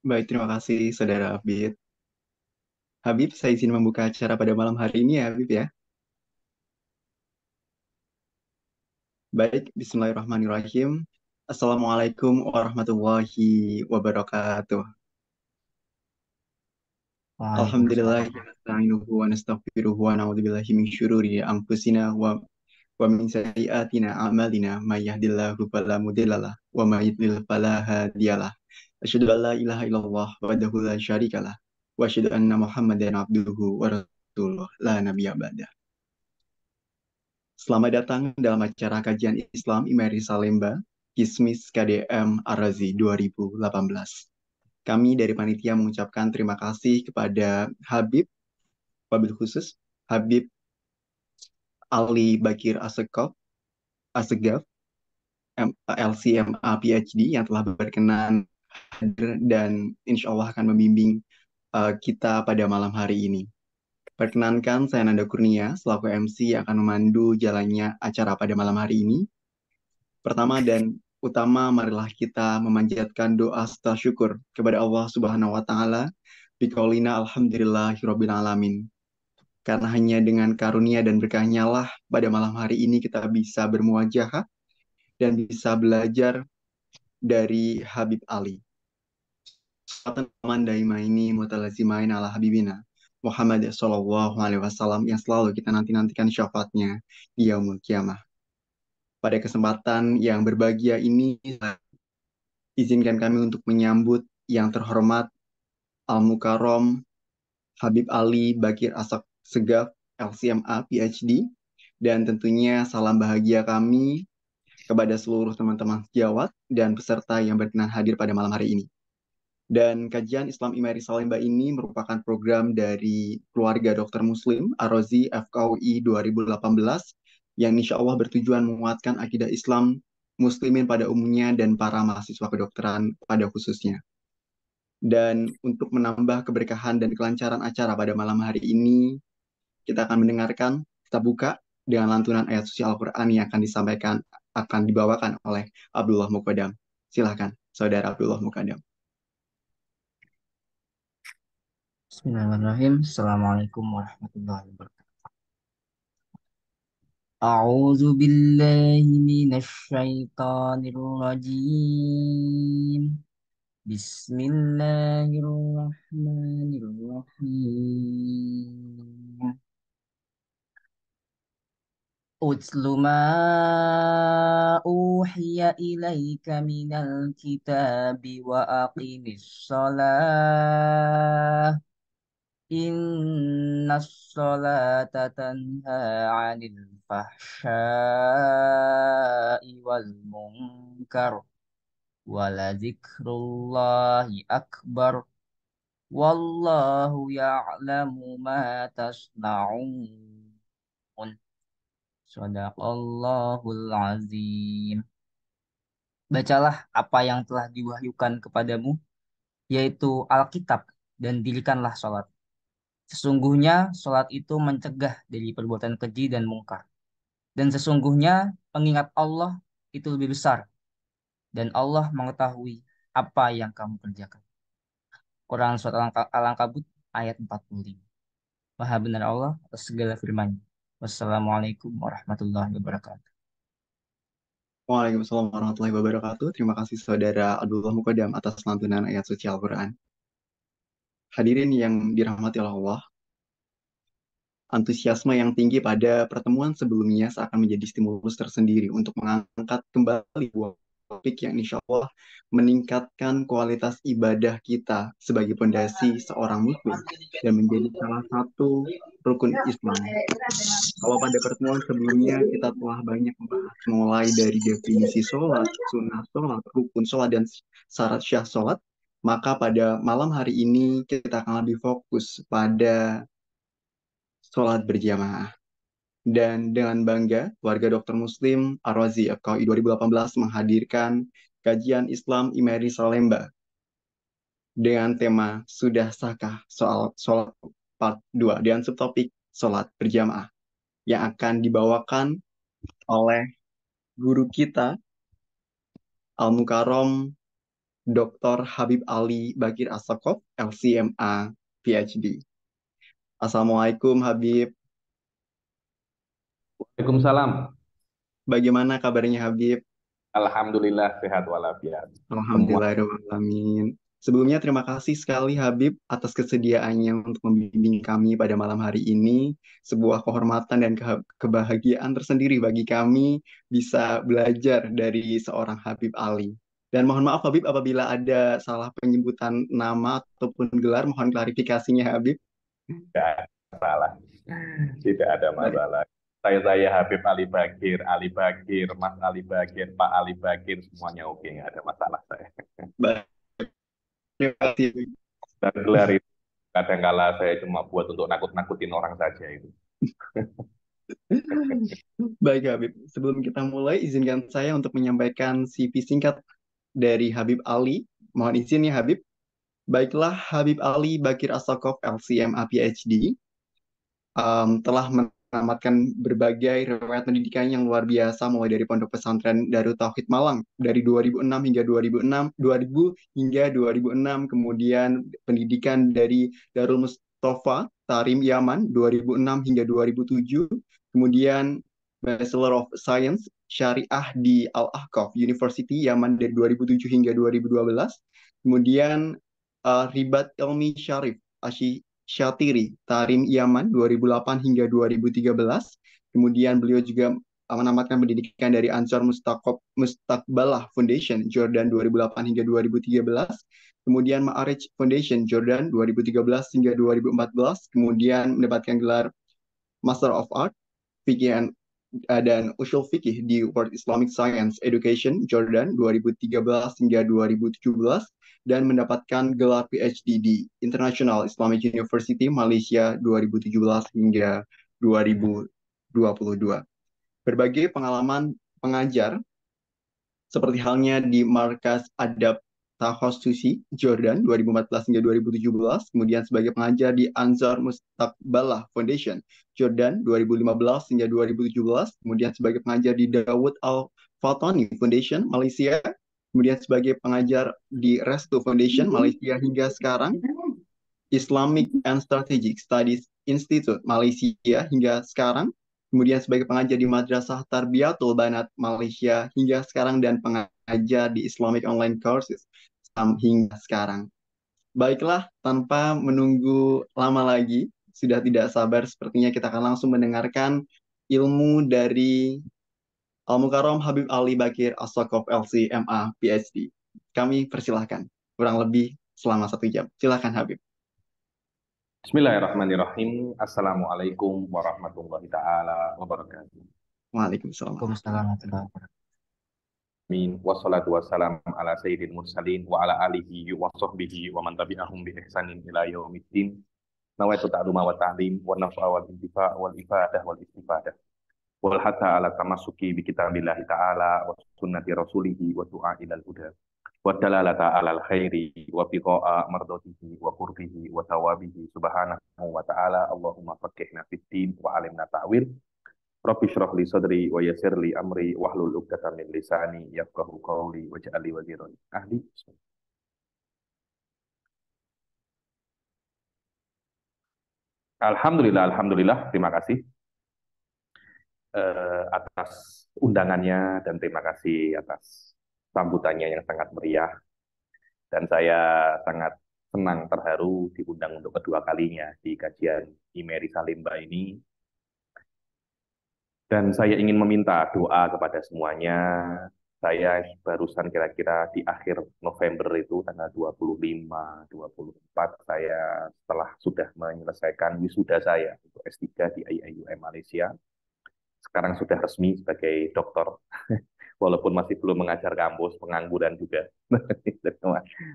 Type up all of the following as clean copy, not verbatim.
Baik, terima kasih Saudara Habib. Habib, saya izin membuka acara pada malam hari ini ya, Habib ya. Baik, Bismillahirrahmanirrahim. Assalamualaikum warahmatullahi wabarakatuh. Alhamdulillah, Waalaikumsalam. nasta'inuhu wa nastaghfiruhu wa na'udzubillahi min syururi anfusina wa min sayyiatina a'malina may yahdihillahu fala mudhillalah wa may yudlil fala hadiyalah. Asyhadu an la ilaha illallah wahdahu la syarikalah wa asyhadu anna Muhammadan abduhu wa rasuluh la nabiyya ba'dah. Selamat datang dalam acara kajian Islam Imeri Salemba, Kismis KDM Ar-Razi 2018. Kami dari panitia mengucapkan terima kasih kepada Habib, wabil khusus, Habib Ali Bakir Assegaf, LCMA PhD yang telah berkenan hadir dan insya Allah akan membimbing kita pada malam hari ini. Perkenankan, saya Nanda Kurnia, selaku MC yang akan memandu jalannya acara pada malam hari ini. Pertama dan utama, marilah kita memanjatkan doa serta syukur kepada Allah Subhanahu wa taala biqaulina alhamdulillahirabbil alamin. Karena hanya dengan karunia dan berkahnya lah pada malam hari ini kita bisa bermuajahah dan bisa belajar dari Habib Ali. Salatan daimaini mutalazimain ala habibina Muhammad sallallahu alaihi wasallam yang selalu kita nanti-nantikan syafaatnya di yaumul kiamah. Pada kesempatan yang berbahagia ini, izinkan kami untuk menyambut yang terhormat Al-Mukarrom Habib Ali Bakir Asak Segaf, LCMA, PhD, dan tentunya salam bahagia kami kepada seluruh teman-teman sejawat dan peserta yang berkenan hadir pada malam hari ini. Dan kajian Islam Imeri Salemba ini merupakan program dari keluarga dokter Muslim Ar-Razi FKUI 2018 yang insya Allah bertujuan menguatkan akidah Islam Muslimin pada umumnya dan para mahasiswa kedokteran pada khususnya. Dan untuk menambah keberkahan dan kelancaran acara pada malam hari ini, kita akan mendengarkan, kita buka dengan lantunan ayat suci Al-Quran yang akan dibawakan oleh Abdullah Muqaddam. Silahkan, Saudara Abdullah Muqaddam. Bismillahirrahmanirrahim. Assalamualaikum warahmatullahi wabarakatuh. A'udzu billahi minasy syaithanir rajim. Bismillahirrahmanirrahim. Utlu ma uhiya ilaika minal kitabi wa aqimis shalah. Inna sholata tanha 'anil fahsya'i wal munkar wa la dzikrullahi akbar wallahu ya'lamu ma tasna'un. Shadaqallahul azim. Bacalah apa yang telah diwahyukan kepadamu, yaitu Alkitab, dan dirikanlah sholat. Sesungguhnya sholat itu mencegah dari perbuatan keji dan mungkar. Dan sesungguhnya pengingat Allah itu lebih besar. Dan Allah mengetahui apa yang kamu kerjakan. Quran Surat Al-Ankabut ayat 45. Maha benar Allah atas segala firman-Nya. Wassalamualaikum warahmatullahi wabarakatuh. Waalaikumsalam warahmatullahi wabarakatuh. Terima kasih Saudara Abdullah Muqaddam atas lantunan ayat suci Al-Quran. Hadirin yang dirahmati Allah, antusiasme yang tinggi pada pertemuan sebelumnya seakan menjadi stimulus tersendiri untuk mengangkat kembali dua topik yang insya Allah meningkatkan kualitas ibadah kita sebagai pondasi seorang muslim dan menjadi salah satu rukun Islam. Kalau pada pertemuan sebelumnya kita telah banyak membahas mulai dari definisi sholat, sunnah sholat, rukun sholat, dan syarat syah sholat, maka pada malam hari ini kita akan lebih fokus pada sholat berjamaah. Dan dengan bangga, warga dokter Muslim Ar-Razi FKUI 2018 menghadirkan kajian Islam Imeri Salemba dengan tema Sudah Sahkah Soal Sholat Part 2 dan subtopik Sholat Berjamaah yang akan dibawakan oleh guru kita Al-Mukarrom Dr. Habib Ali Bakir Asakov, LCMA, PhD. Assalamualaikum Habib, Waalaikumsalam. bagaimana kabarnya Habib? Alhamdulillah sehat walafiat. Semua Alhamdulillahirrahmanirrahim. Sebelumnya terima kasih sekali Habib atas kesediaannya untuk membimbing kami pada malam hari ini. Sebuah kehormatan dan kebahagiaan tersendiri bagi kami bisa belajar dari seorang Habib Ali. Dan mohon maaf Habib apabila ada salah penyebutan nama ataupun gelar, mohon klarifikasinya Habib. tidak ada masalah. Tidak ada Baik, masalah. Saya Habib Ali Bakir, Mas Ali Bakir, Pak Ali Bakir, semuanya oke, nggak ada masalah saya. baik. Terima kasih. Dan gelar itu kadang-kala saya cuma buat untuk nakut-nakutin orang saja itu. Baik Habib, sebelum kita mulai, izinkan saya untuk menyampaikan CV singkat dari Habib Ali. Mohon izin ya Habib. Baiklah, Habib Ali Bakir Asakov, LCMA PhD, telah menamatkan berbagai riwayat pendidikan yang luar biasa mulai dari Pondok Pesantren Darut Tauhid Malang dari 2006 hingga 2006, 2000 hingga 2006, kemudian pendidikan dari Darul Mustafa Tarim Yaman 2006 hingga 2007, kemudian Bachelor of Science Syariah di Al-Ahqaf University Yaman dari 2007 hingga 2012, kemudian Ribat Ilmi Syarif Syatiri, Tarim Yaman 2008 hingga 2013. Kemudian beliau juga menamatkan pendidikan dari Ansar Mustaqbalah Foundation Jordan 2008 hingga 2013. Kemudian Ma'arij Foundation Jordan 2013 hingga 2014. Kemudian mendapatkan gelar Master of Art Fikih dan Usul Fikih di World Islamic Science Education Jordan 2013 hingga 2017 dan mendapatkan gelar PhD di International Islamic University Malaysia 2017 hingga 2022. Berbagai pengalaman pengajar seperti halnya di Markas Adab Tahosusi Jordan 2014 hingga 2017, kemudian sebagai pengajar di Anzar Mustaqbalah Foundation Jordan 2015 hingga 2017, kemudian sebagai pengajar di Dawud Al-Fatani Foundation Malaysia, kemudian sebagai pengajar di Restu Foundation Malaysia hingga sekarang, Islamic and Strategic Studies Institute Malaysia hingga sekarang, kemudian sebagai pengajar di Madrasah Tarbiyatul Banat Malaysia hingga sekarang, dan pengajar di Islamic Online Courses hingga sekarang. Baiklah, tanpa menunggu lama lagi, sudah tidak sabar sepertinya kita akan langsung mendengarkan ilmu dari Al-Mukarram Habib Ali Bakir Asakov LCMA PhD. Kami persilahkan, kurang lebih selama 1 jam. Silakan Habib. Bismillahirrahmanirrahim. Assalamualaikum warahmatullahi taala wabarakatuh. Waalaikumsalam. Waalaikumsalam warahmatullahi wabarakatuh. Amin. Wassalatu wassalam ala sayyidil mursalin wa ala alihi wa sahbihi wa man tabi'ahum bi ihsanin ila yaumiddin. Nawaitu ta'luma wa ta'lim wa naf'a wal intifa' wal ifadah wal istifadah. Wal hatta ala tamasuki bi kitabillahi ta'ala wa sunnati rasulihi wa du'a ilal huda. Wa dalalata alal khairi wa biqa'a mardatihi wa qurbihi wa tawabihi subhanahu wa ta'ala. Allahumma faqihna fid din wa alimna ta'wil. Rabbi shrah li sadri wa yassir li amri wahlul 'uqdatam min lisani yafqahu qawli waj'al li waziran ahli. Alhamdulillah, alhamdulillah. Terima kasih atas undangannya dan terima kasih atas sambutannya yang sangat meriah. Dan saya sangat senang terharu diundang untuk kedua kalinya di kajian Imeri Salimba ini. Dan saya ingin meminta doa kepada semuanya. Saya barusan kira-kira di akhir November itu, tanggal 25, 24, saya setelah sudah menyelesaikan wisuda saya untuk S3 di IAIUM Malaysia. Sekarang sudah resmi sebagai doktor, walaupun masih belum mengajar kampus, pengangguran juga.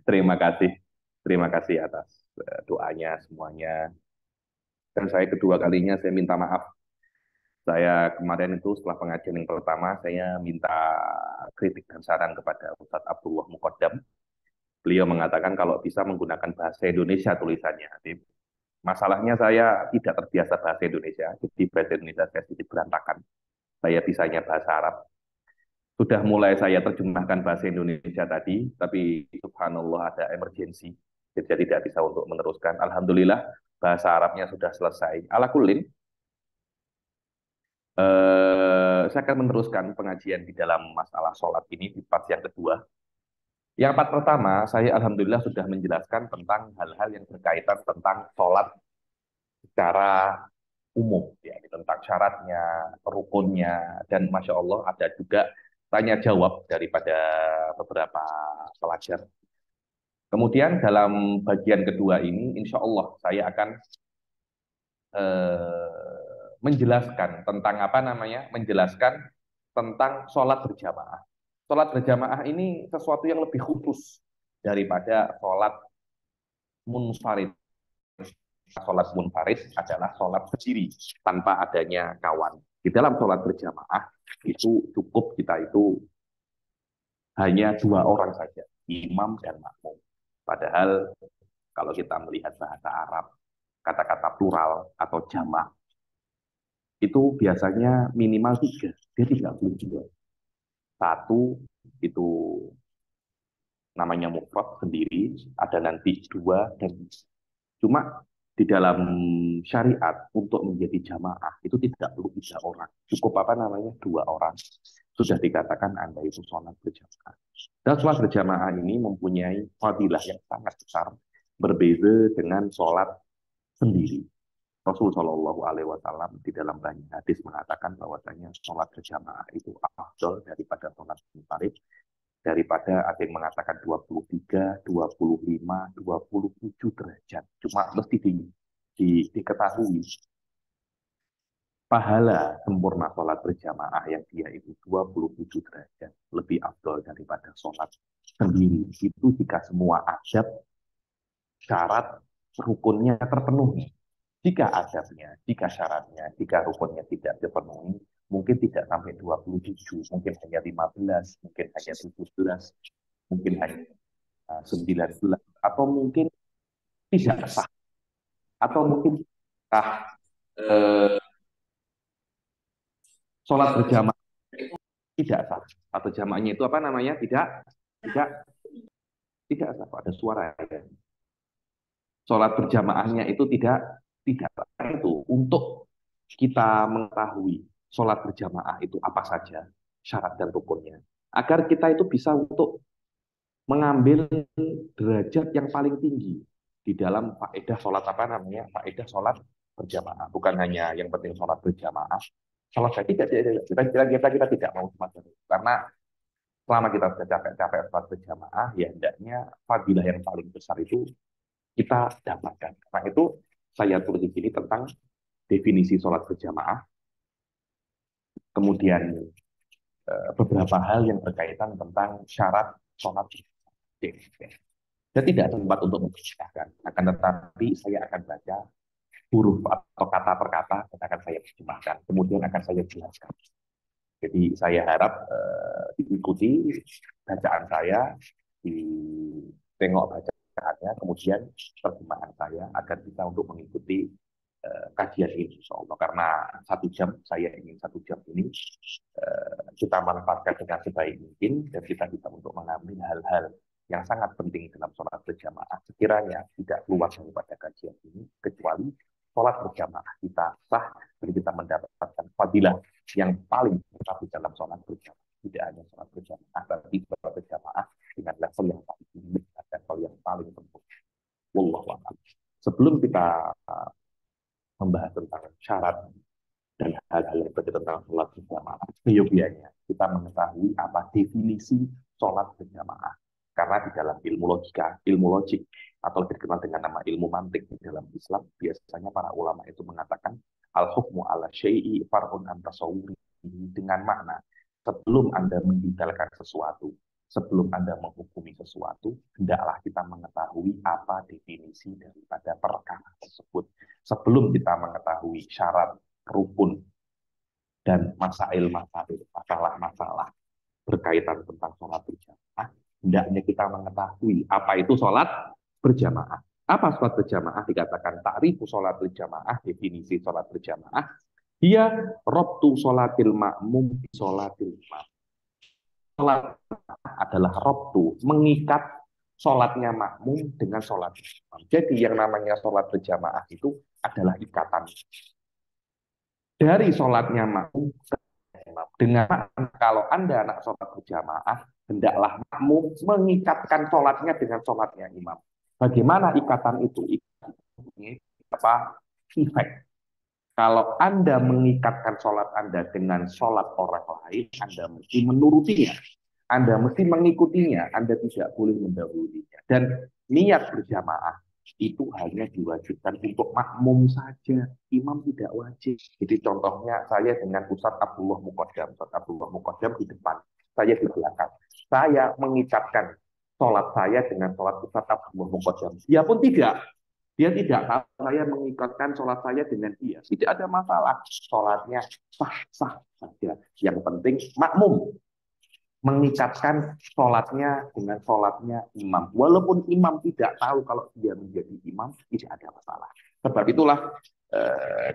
Terima kasih atas doanya semuanya. Dan saya kedua kalinya saya minta maaf. Saya kemarin itu setelah pengajian yang pertama, saya minta kritik dan saran kepada Ustadz Abdullah Muqaddam. Beliau mengatakan kalau bisa menggunakan bahasa Indonesia tulisannya. Jadi, masalahnya saya tidak terbiasa bahasa Indonesia, jadi bahasa Indonesia saya sedikit berantakan. Saya bisanya bahasa Arab. Sudah mulai saya terjemahkan bahasa Indonesia tadi, tapi subhanallah ada emergensi, jadi saya tidak bisa untuk meneruskan. Alhamdulillah bahasa Arabnya sudah selesai. Ala kullin, saya akan meneruskan pengajian di dalam masalah sholat ini di part yang kedua. Yang part pertama, saya alhamdulillah sudah menjelaskan tentang hal-hal yang berkaitan tentang sholat secara umum, ya, tentang syaratnya, rukunnya, dan masya Allah ada juga tanya jawab daripada beberapa pelajar. Kemudian dalam bagian kedua ini, insya Allah saya akan menjelaskan tentang apa namanya, menjelaskan tentang sholat berjamaah. Sholat berjamaah ini sesuatu yang lebih khusus daripada sholat munfarid. Sholat munfarid adalah sholat sendiri tanpa adanya kawan. Di dalam sholat berjamaah itu cukup kita itu hanya dua orang saja, imam dan makmum. Padahal kalau kita melihat bahasa Arab, kata-kata plural atau jamak itu biasanya minimal tiga, dia tidak boleh dua. Satu itu namanya mufrad sendiri, ada nanti dua dan cuma di dalam syariat untuk menjadi jamaah itu tidak perlu tiga orang, cukup apa namanya dua orang sudah dikatakan Anda itu sholat berjamaah. Dan sholat berjamaah ini mempunyai fadilah yang sangat besar, berbeda dengan sholat sendiri. Rasulullah Shallallahu Alaihi Wasallam di dalam banyak hadis mengatakan bahwasanya sholat berjamaah itu afdal daripada sholat munfarid, daripada ada yang mengatakan 23, 25, 27 derajat. Cuma mesti diketahui pahala sempurna sholat berjamaah yang dia itu 27 derajat lebih afdal daripada sholat sendiri. Itu jika semua adab, syarat, rukunnya terpenuhi. Jika adabnya, jika syaratnya, jika rukunnya tidak terpenuhi, mungkin tidak sampai 27, mungkin hanya 15, mungkin hanya 17, mungkin hanya 19, atau mungkin tidak sah, atau mungkin sholat berjamaah tidak sah, atau jamaahnya itu apa namanya tidak tidak sah. Ada suara ya. Sholat berjamaahnya itu tidak itu untuk kita mengetahui sholat berjamaah itu apa saja syarat dan rukunnya, agar kita itu bisa untuk mengambil derajat yang paling tinggi di dalam faedah sholat apa namanya faedah sholat berjamaah. Bukan hanya yang penting sholat berjamaah, selesai kita tidak mau semacam itu, karena selama kita sudah capek-capek sholat berjamaah, ya hendaknya fadilah yang paling besar itu kita dapatkan. Karena itu saya tulis di sini tentang definisi sholat berjamaah, kemudian beberapa hal yang berkaitan tentang syarat sholat berjamaah. Saya tidak sempat untuk membacakan, akan tetapi saya akan baca huruf atau kata per kata dan akan saya terjemahkan, kemudian akan saya jelaskan. Jadi saya harap diikuti bacaan saya, ditengok bacaannya, kemudian terjemahan saya agar bisa untuk mengikuti kajian ini, insya Allah. Karena 1 jam, saya ingin 1 jam ini kita manfaatkan dengan sebaik mungkin dan kita bisa untuk mengambil hal-hal yang sangat penting dalam sholat berjamaah. Sekiranya tidak keluar daripada kajian ini, kecuali sholat berjamaah kita sah dan kita mendapatkan fadilah yang paling besar di dalam sholat berjamaah. Tidak hanya sholat berjamaah, tapi sholat berjamaah dengan level yang paling tinggi dan level yang paling sempurna. Wallahu a'lam. Sebelum kita membahas tentang syarat dan hal-hal yang berkaitan tentang sholat berjamaah, seyogianya kita mengetahui apa definisi sholat berjamaah. Karena di dalam ilmu logika, ilmu logik, atau lebih dikenal dengan nama ilmu mantik di dalam Islam, biasanya para ulama itu mengatakan al-hukmu ala syai'i far'un an tasawwuri, dengan makna sebelum Anda mendetailkan sesuatu, sebelum Anda menghukumi sesuatu, hendaklah kita mengetahui apa definisi daripada perkara tersebut. Sebelum kita mengetahui syarat, rukun, dan masalah-masalah berkaitan tentang sholat berjamaah, hendaknya kita mengetahui apa itu sholat berjamaah. Apa sholat berjamaah? Dikatakan ta'rifu sholat berjamaah, definisi sholat berjamaah, dia robtu sholatil ma'mum bi sholatil imam. sholat adalah robtu, mengikat sholatnya makmum dengan sholat imam. Jadi yang namanya sholat berjamaah itu adalah ikatan dari sholatnya makmum ke imam. Dengan kalau Anda anak sholat berjamaah, hendaklah makmum mengikatkan sholatnya dengan sholatnya imam. Bagaimana ikatan itu? Ini apa? Efek. Kalau Anda mengikatkan sholat Anda dengan sholat orang lain, Anda mesti menurutinya. Anda mesti mengikutinya. Anda tidak boleh mendahulunya. Dan niat berjamaah itu hanya diwajibkan untuk makmum saja. Imam tidak wajib. Jadi contohnya saya dengan Ustadz Abdullah Muqaddam. Ustadz Abdullah Muqaddam di depan. Saya di belakang. Saya mengikatkan sholat saya dengan sholat Ustadz Abdullah Muqaddam. Dia pun tidak. Dia tidak tahu saya mengikatkan sholat saya dengan dia. Tidak ada masalah. Sholatnya sah-sah saja. Yang penting makmum mengikatkan sholatnya dengan sholatnya imam. Walaupun imam tidak tahu kalau dia menjadi imam, tidak ada masalah. Sebab itulah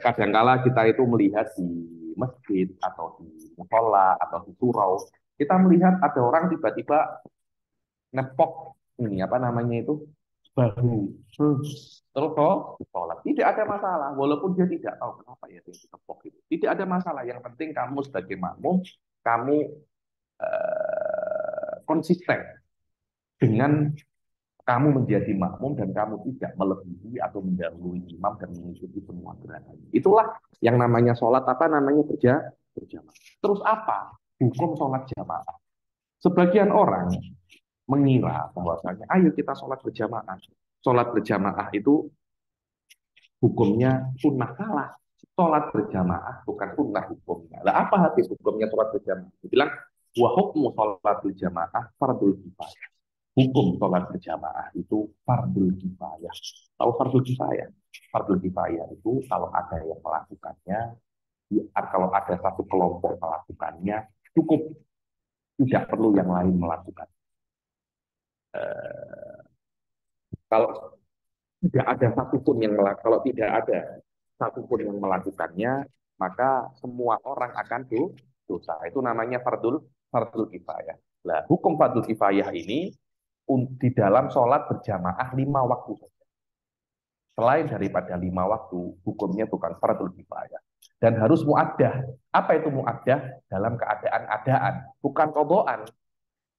kadangkala kita itu melihat di masjid atau di musola atau di surau, kita melihat ada orang tiba-tiba nepok ini apa namanya itu bahu terus sholat, tidak ada masalah walaupun dia tidak tahu kenapa ya dia ditepok itu, tidak ada masalah. Yang penting kamu sebagai makmum kamu konsisten dengan kamu menjadi makmum dan kamu tidak melebihi atau mendahului imam dan mengikuti semua gerakan. Itulah yang namanya sholat apa namanya berjamaah. Terus apa hukum sholat jamaah? Sebagian orang mengira bahwasanya ayo kita sholat berjamaah. Sholat berjamaah itu hukumnya sunnah. Salah. Sholat berjamaah bukan sunnah hukumnya. Lah apa habis hukumnya sholat berjamaah? Dibilang wa hukmu sholat berjamaah fardul kifayah. Hukum sholat berjamaah itu fardul kifayah. Tahu fardul kifayah? Fardul kifayah itu kalau ada yang melakukannya, kalau ada satu kelompok melakukannya, cukup, tidak perlu yang lain melakukan. Kalau tidak ada satupun yang kalau tidak ada satupun yang melakukannya, maka semua orang akan dosa. Itu namanya fardul kifayah. Nah, hukum fardul kifayah ini di dalam sholat berjamaah 5 waktu saja. Selain daripada 5 waktu, hukumnya bukan fardul kifayah dan harus muaddah. Apa itu muaddah? Dalam keadaan-adaan, bukan kodoan.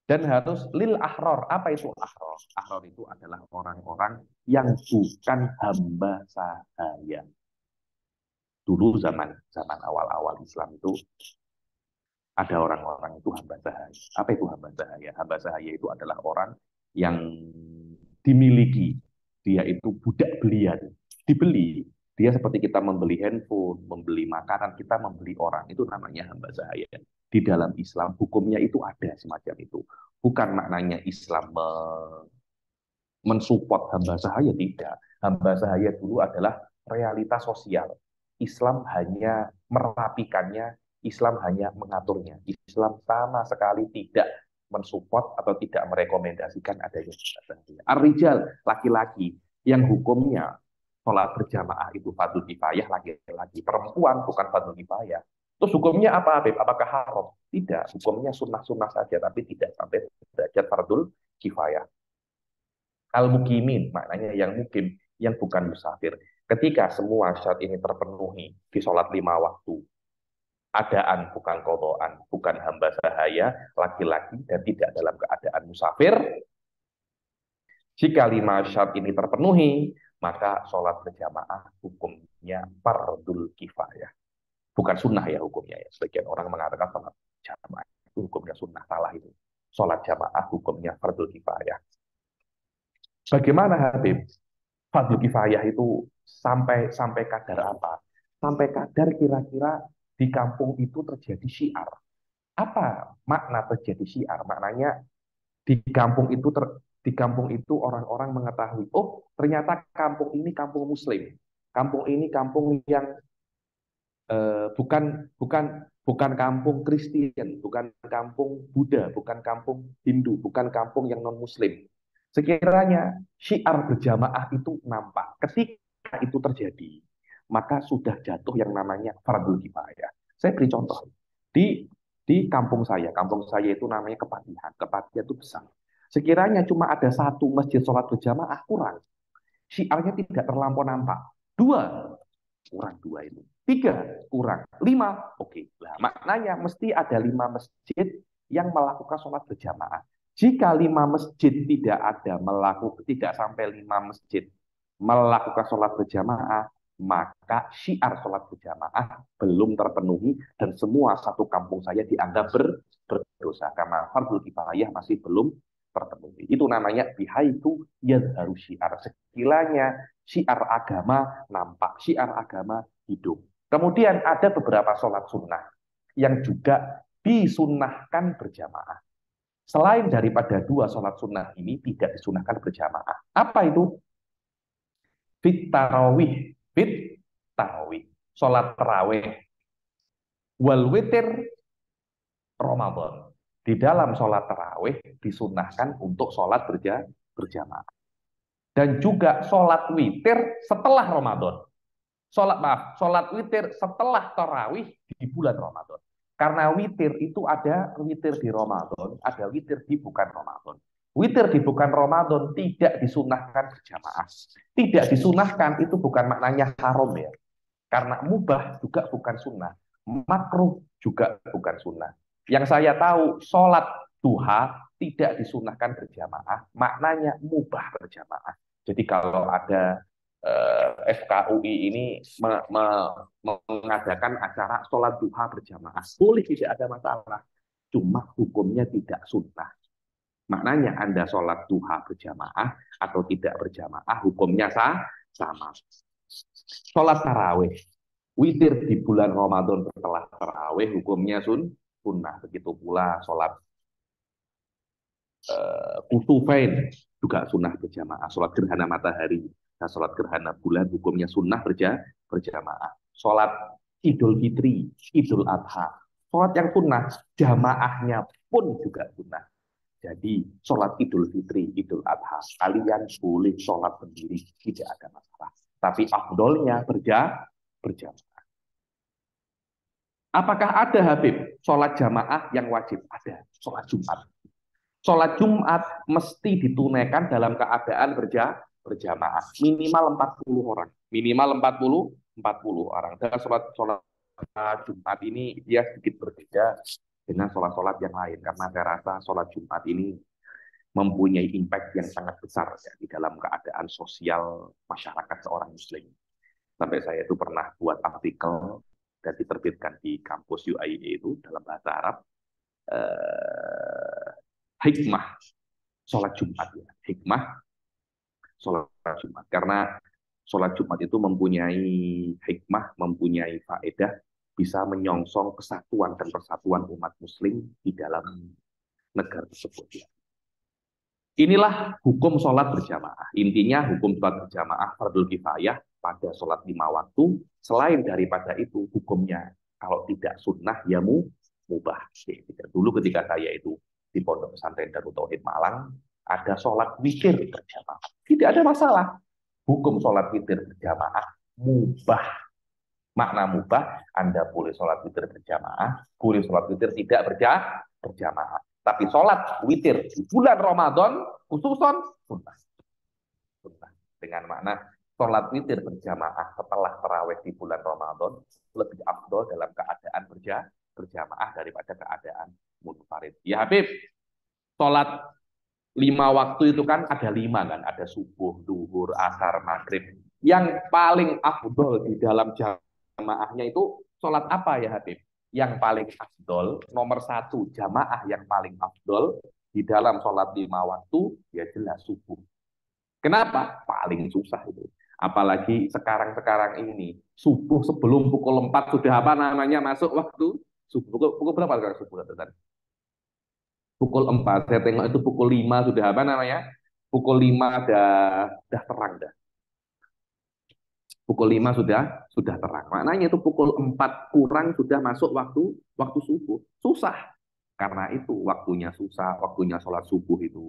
Dan harus lil ahror. Apa itu ahror? Ahror itu adalah orang-orang yang bukan hamba sahaya. Dulu zaman awal-awal Islam itu ada orang-orang itu hamba sahaya. Apa itu hamba sahaya? Hamba sahaya itu adalah orang yang dimiliki. Dia itu budak belian. Dibeli. Dia seperti kita membeli handphone, membeli makanan, kita membeli orang. Itu namanya hamba sahaya. Di dalam Islam, hukumnya itu ada semacam itu. Bukan maknanya Islam mensupport hamba sahaya, tidak. Hamba sahaya dulu adalah realitas sosial. Islam hanya merapikannya, Islam hanya mengaturnya. Islam sama sekali tidak mensupport atau tidak merekomendasikan adanya hamba sahaya. Ar-rijal, laki-laki, yang hukumnya sholat berjamaah itu fardhu kifayah, laki-laki. Perempuan bukan fardhu kifayah. Terus hukumnya apa, Habib? Apakah haram? Tidak, hukumnya sunnah-sunnah saja, tapi tidak sampai derajat fardhu kifayah. Al-mukimin, maknanya yang mukim, yang bukan musafir. Ketika semua syarat ini terpenuhi di sholat 5 waktu, adaan bukan kodoan, bukan hamba sahaya, laki-laki, dan tidak dalam keadaan musafir, jika 5 syarat ini terpenuhi, maka sholat berjamaah hukumnya fardul kifayah. Bukan sunnah ya hukumnya ya. Sebagian orang mengatakan sholat jamaah itu hukumnya sunnah, salah itu. Sholat jamaah hukumnya fardul kifayah. Bagaimana Habib? Fardul kifayah itu sampai kadar apa? Sampai kadar kira-kira di kampung itu terjadi syiar. Apa makna terjadi syiar? Maknanya di kampung itu orang-orang mengetahui, oh ternyata kampung ini kampung Muslim, kampung ini kampung yang bukan kampung Kristen, bukan kampung Buddha, bukan kampung Hindu, bukan kampung yang non Muslim. Sekiranya syiar berjamaah itu nampak, ketika itu terjadi, maka sudah jatuh yang namanya fardhu kifayah. Saya beri contoh. Di Di kampung saya itu namanya Kepatihan. Kepatihan itu besar. Sekiranya cuma ada satu masjid sholat berjamaah kurang. Syiarnya tidak terlampau nampak. Dua, kurang dua itu. Tiga, kurang. Lima, oke. Nah, maknanya mesti ada 5 masjid yang melakukan sholat berjamaah. Jika 5 masjid tidak sampai 5 masjid melakukan sholat berjamaah, maka syiar sholat berjamaah belum terpenuhi dan semua satu kampung saya dianggap berdosa karena fardhu kifayah masih belum terpenuhi. Itu namanya bihaitu yadharu syiar. Sekiranya syiar agama nampak, syiar agama hidup. Kemudian ada beberapa sholat sunnah yang juga disunnahkan berjamaah. Selain daripada 2 sholat sunnah ini tidak disunnahkan berjamaah. Apa itu? Fit tarawih, sholat tarawih, wal witir Ramadan. Di dalam sholat tarawih disunahkan untuk sholat berjamaah. Dan juga sholat witir setelah Ramadan. Sholat witir setelah tarawih di bulan Ramadan. Karena witir itu ada witir di Ramadan, ada witir di bukan Ramadan. Witir di bukan Ramadan tidak disunahkan berjamaah. Tidak disunahkan itu bukan maknanya haram ya. Karena mubah juga bukan sunnah. Makruh juga bukan sunnah. Yang saya tahu, sholat duha tidak disunahkan berjamaah. Maknanya mubah berjamaah. Jadi kalau ada FKUI ini mengadakan acara sholat duha berjamaah, boleh, tidak ada masalah. Cuma hukumnya tidak sunnah. Maknanya Anda sholat duha berjamaah atau tidak berjamaah, hukumnya sama. Sholat tarawih, witir di bulan Ramadan setelah tarawih, hukumnya sunnah. Begitu pula sholat kusufain juga sunnah berjamaah. Sholat gerhana matahari dan sholat gerhana bulan hukumnya sunnah berjamaah. Sholat Idul Fitri, Idul Adha, sholat yang sunnah, jamaahnya pun juga sunnah. Jadi sholat Idul Fitri, Idul Adha, kalian boleh sholat sendiri, tidak ada masalah. Tapi afdolnya berjamaah. Apakah ada Habib sholat jamaah yang wajib? Ada. Sholat Jumat. Sholat Jumat mesti ditunaikan dalam keadaan berjamaah. Minimal 40 orang. Minimal 40 orang. Dan sholat Jumat ini dia sedikit berbeda dengan sholat-sholat yang lain. Karena saya rasa sholat Jumat ini mempunyai impact yang sangat besar ya, di dalam keadaan sosial masyarakat seorang Muslim. Sampai saya itu pernah buat artikel dan diterbitkan di kampus UIA itu dalam bahasa Arab. Hikmah sholat Jumat ya. Hikmah sholat Jumat. Karena sholat Jumat itu mempunyai hikmah, mempunyai faedah, bisa menyongsong kesatuan dan persatuan umat Muslim di dalam negara tersebut ya. Inilah hukum sholat berjamaah. Intinya hukum sholat berjamaah fardhu kifayah pada sholat 5 waktu. Selain daripada itu hukumnya kalau tidak sunnah ya mubah. Dulu ketika saya itu di Pondok Pesantren Darut Tauhid Malang ada sholat witir berjamaah. Tidak ada masalah. Hukum sholat witir berjamaah mubah. Makna mubah, Anda boleh sholat witir berjamaah, boleh sholat witir tidak berjamaah. Tapi sholat witir di bulan Ramadan khususon sunnah. Dengan makna sholat witir berjamaah setelah tarawih di bulan Ramadan lebih afdol dalam keadaan berjamaah daripada keadaan munfarid. Ya Habib, sholat 5 waktu itu kan ada 5 kan, ada subuh, duhur, asar, maghrib. Yang paling afdol di dalam jamaahnya itu sholat apa ya Habib? Yang paling afdol, nomor 1 jamaah yang paling afdol di dalam sholat 5 waktu, ya jelas subuh. Kenapa? Paling susah itu. Apalagi sekarang ini, subuh sebelum pukul 4 sudah apa namanya masuk waktu subuh. Pukul berapa sekarang subuh? Pukul 4, saya tengok itu pukul 5 sudah apa namanya? Pukul 5 dah terang dah. Pukul 5 sudah terang. Maknanya itu pukul 4 kurang sudah masuk waktu subuh. Susah. Karena itu waktunya susah, waktunya sholat subuh itu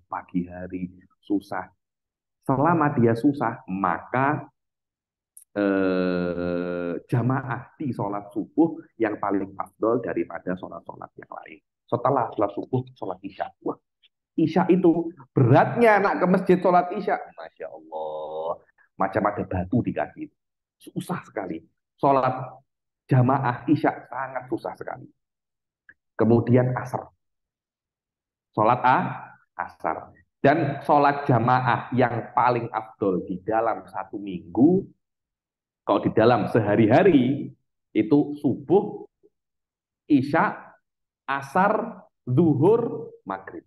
pagi hari susah. Selama dia susah, maka jamaah di sholat subuh yang paling afdol daripada sholat-sholat yang lain. Setelah sholat subuh, sholat isya. Wah, isya itu beratnya anak ke masjid sholat isya. Masya Allah. Macam ada batu di kaki. Susah sekali. Sholat jamaah isya sangat susah sekali. Kemudian asar. Sholat asar. Dan sholat jamaah yang paling afdol di dalam satu minggu, kalau di dalam sehari-hari, itu subuh, isya, asar, zuhur, maghrib.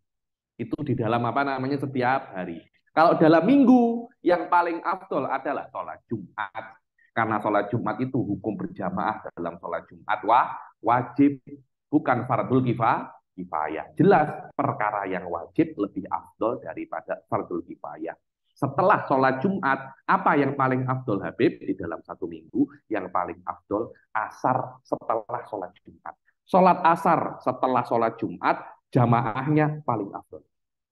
Itu di dalam apa namanya setiap hari. Kalau dalam minggu, yang paling afdol adalah sholat Jumat. Karena sholat Jumat itu hukum berjamaah dalam sholat Jumat wajib, bukan fardul kifayah. Jelas perkara yang wajib lebih afdol daripada fardul kifayah. Setelah sholat Jumat, apa yang paling afdol Habib di dalam satu minggu? Yang paling afdol asar setelah sholat Jumat. Sholat asar setelah sholat Jumat, jamaahnya paling afdol.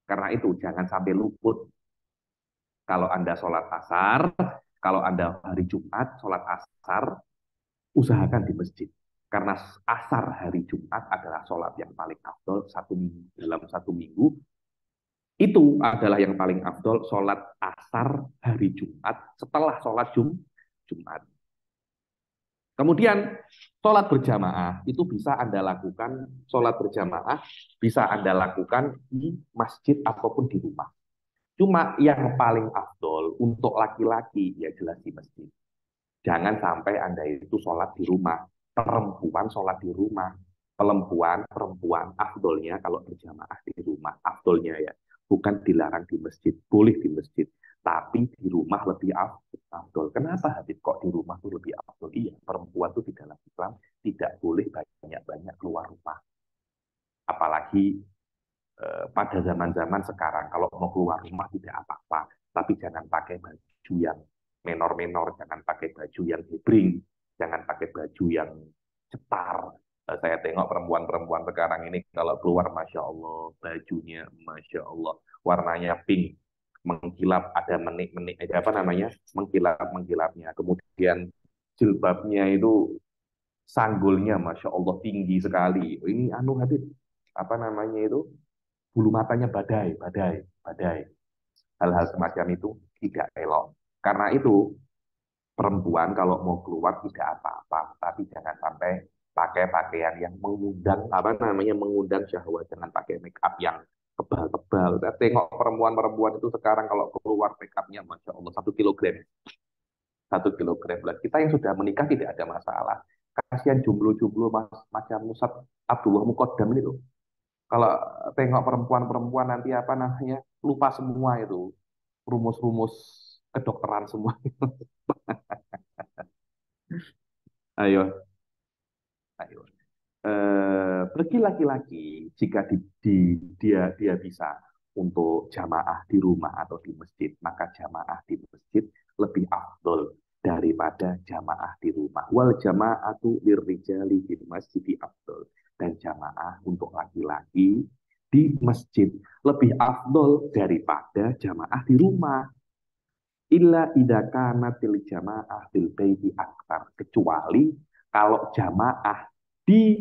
Karena itu jangan sampai luput. Kalau Anda sholat asar, kalau Anda hari Jumat sholat asar, usahakan di masjid. Karena asar hari Jumat adalah sholat yang paling afdol satu minggu. Dalam satu minggu, itu adalah yang paling afdol sholat asar hari Jumat setelah sholat Jumat. Kemudian sholat berjamaah itu bisa Anda lakukan, sholat berjamaah bisa Anda lakukan di masjid ataupun di rumah. Cuma yang paling afdol untuk laki-laki ya jelas di masjid. Jangan sampai Anda itu sholat di rumah. Perempuan sholat di rumah. Perempuan afdolnya kalau berjamaah di rumah. Afdolnya ya. Bukan dilarang di masjid. Boleh di masjid. Tapi di rumah lebih afdol. Kenapa Habib kok di rumah itu lebih afdol? Iya, perempuan itu di dalam Islam tidak boleh banyak-banyak keluar rumah. Apalagi pada zaman-zaman sekarang kalau mau keluar rumah tidak apa-apa, tapi jangan pakai baju yang menor-menor, jangan pakai baju yang hebring, jangan pakai baju yang cetar. Saya tengok perempuan-perempuan sekarang ini kalau keluar, Masya Allah, bajunya Masya Allah, warnanya pink, mengkilap, ada menik-menik, apa namanya, mengkilap-mengkilapnya. Kemudian jilbabnya itu sanggulnya, Masya Allah, tinggi sekali. Ini anu Habib, apa namanya itu, bulu matanya badai, badai, badai. Hal-hal semacam itu tidak elok. Karena itu, perempuan kalau mau keluar tidak apa-apa, tapi jangan sampai pakai pakaian yang mengundang, apa namanya, mengundang syahwat. Jangan pakai make up yang tebal-tebal. Saya tengok perempuan-perempuan itu sekarang kalau keluar make upnya, Masya Allah, 1 kilogram. 1 kilogram. Kita yang sudah menikah tidak ada masalah. Kasihan jomblo-jomblo macam Ustaz Abdullah Muqaddam ini loh. Kalau tengok perempuan-perempuan nanti apa namanya, lupa semua itu. Rumus-rumus kedokteran semua. Ayo, ayo. Bagi laki-laki, jika dia bisa untuk jamaah di rumah atau di masjid, maka jamaah di masjid lebih afdol daripada jamaah di rumah. Wal jama'atu lirrijali fil masjidi afdol. Dan jamaah untuk laki-laki di masjid lebih afdol daripada jamaah di rumah. Illa idza kanatil jamaah fil baiti aktar, kecuali kalau jamaah di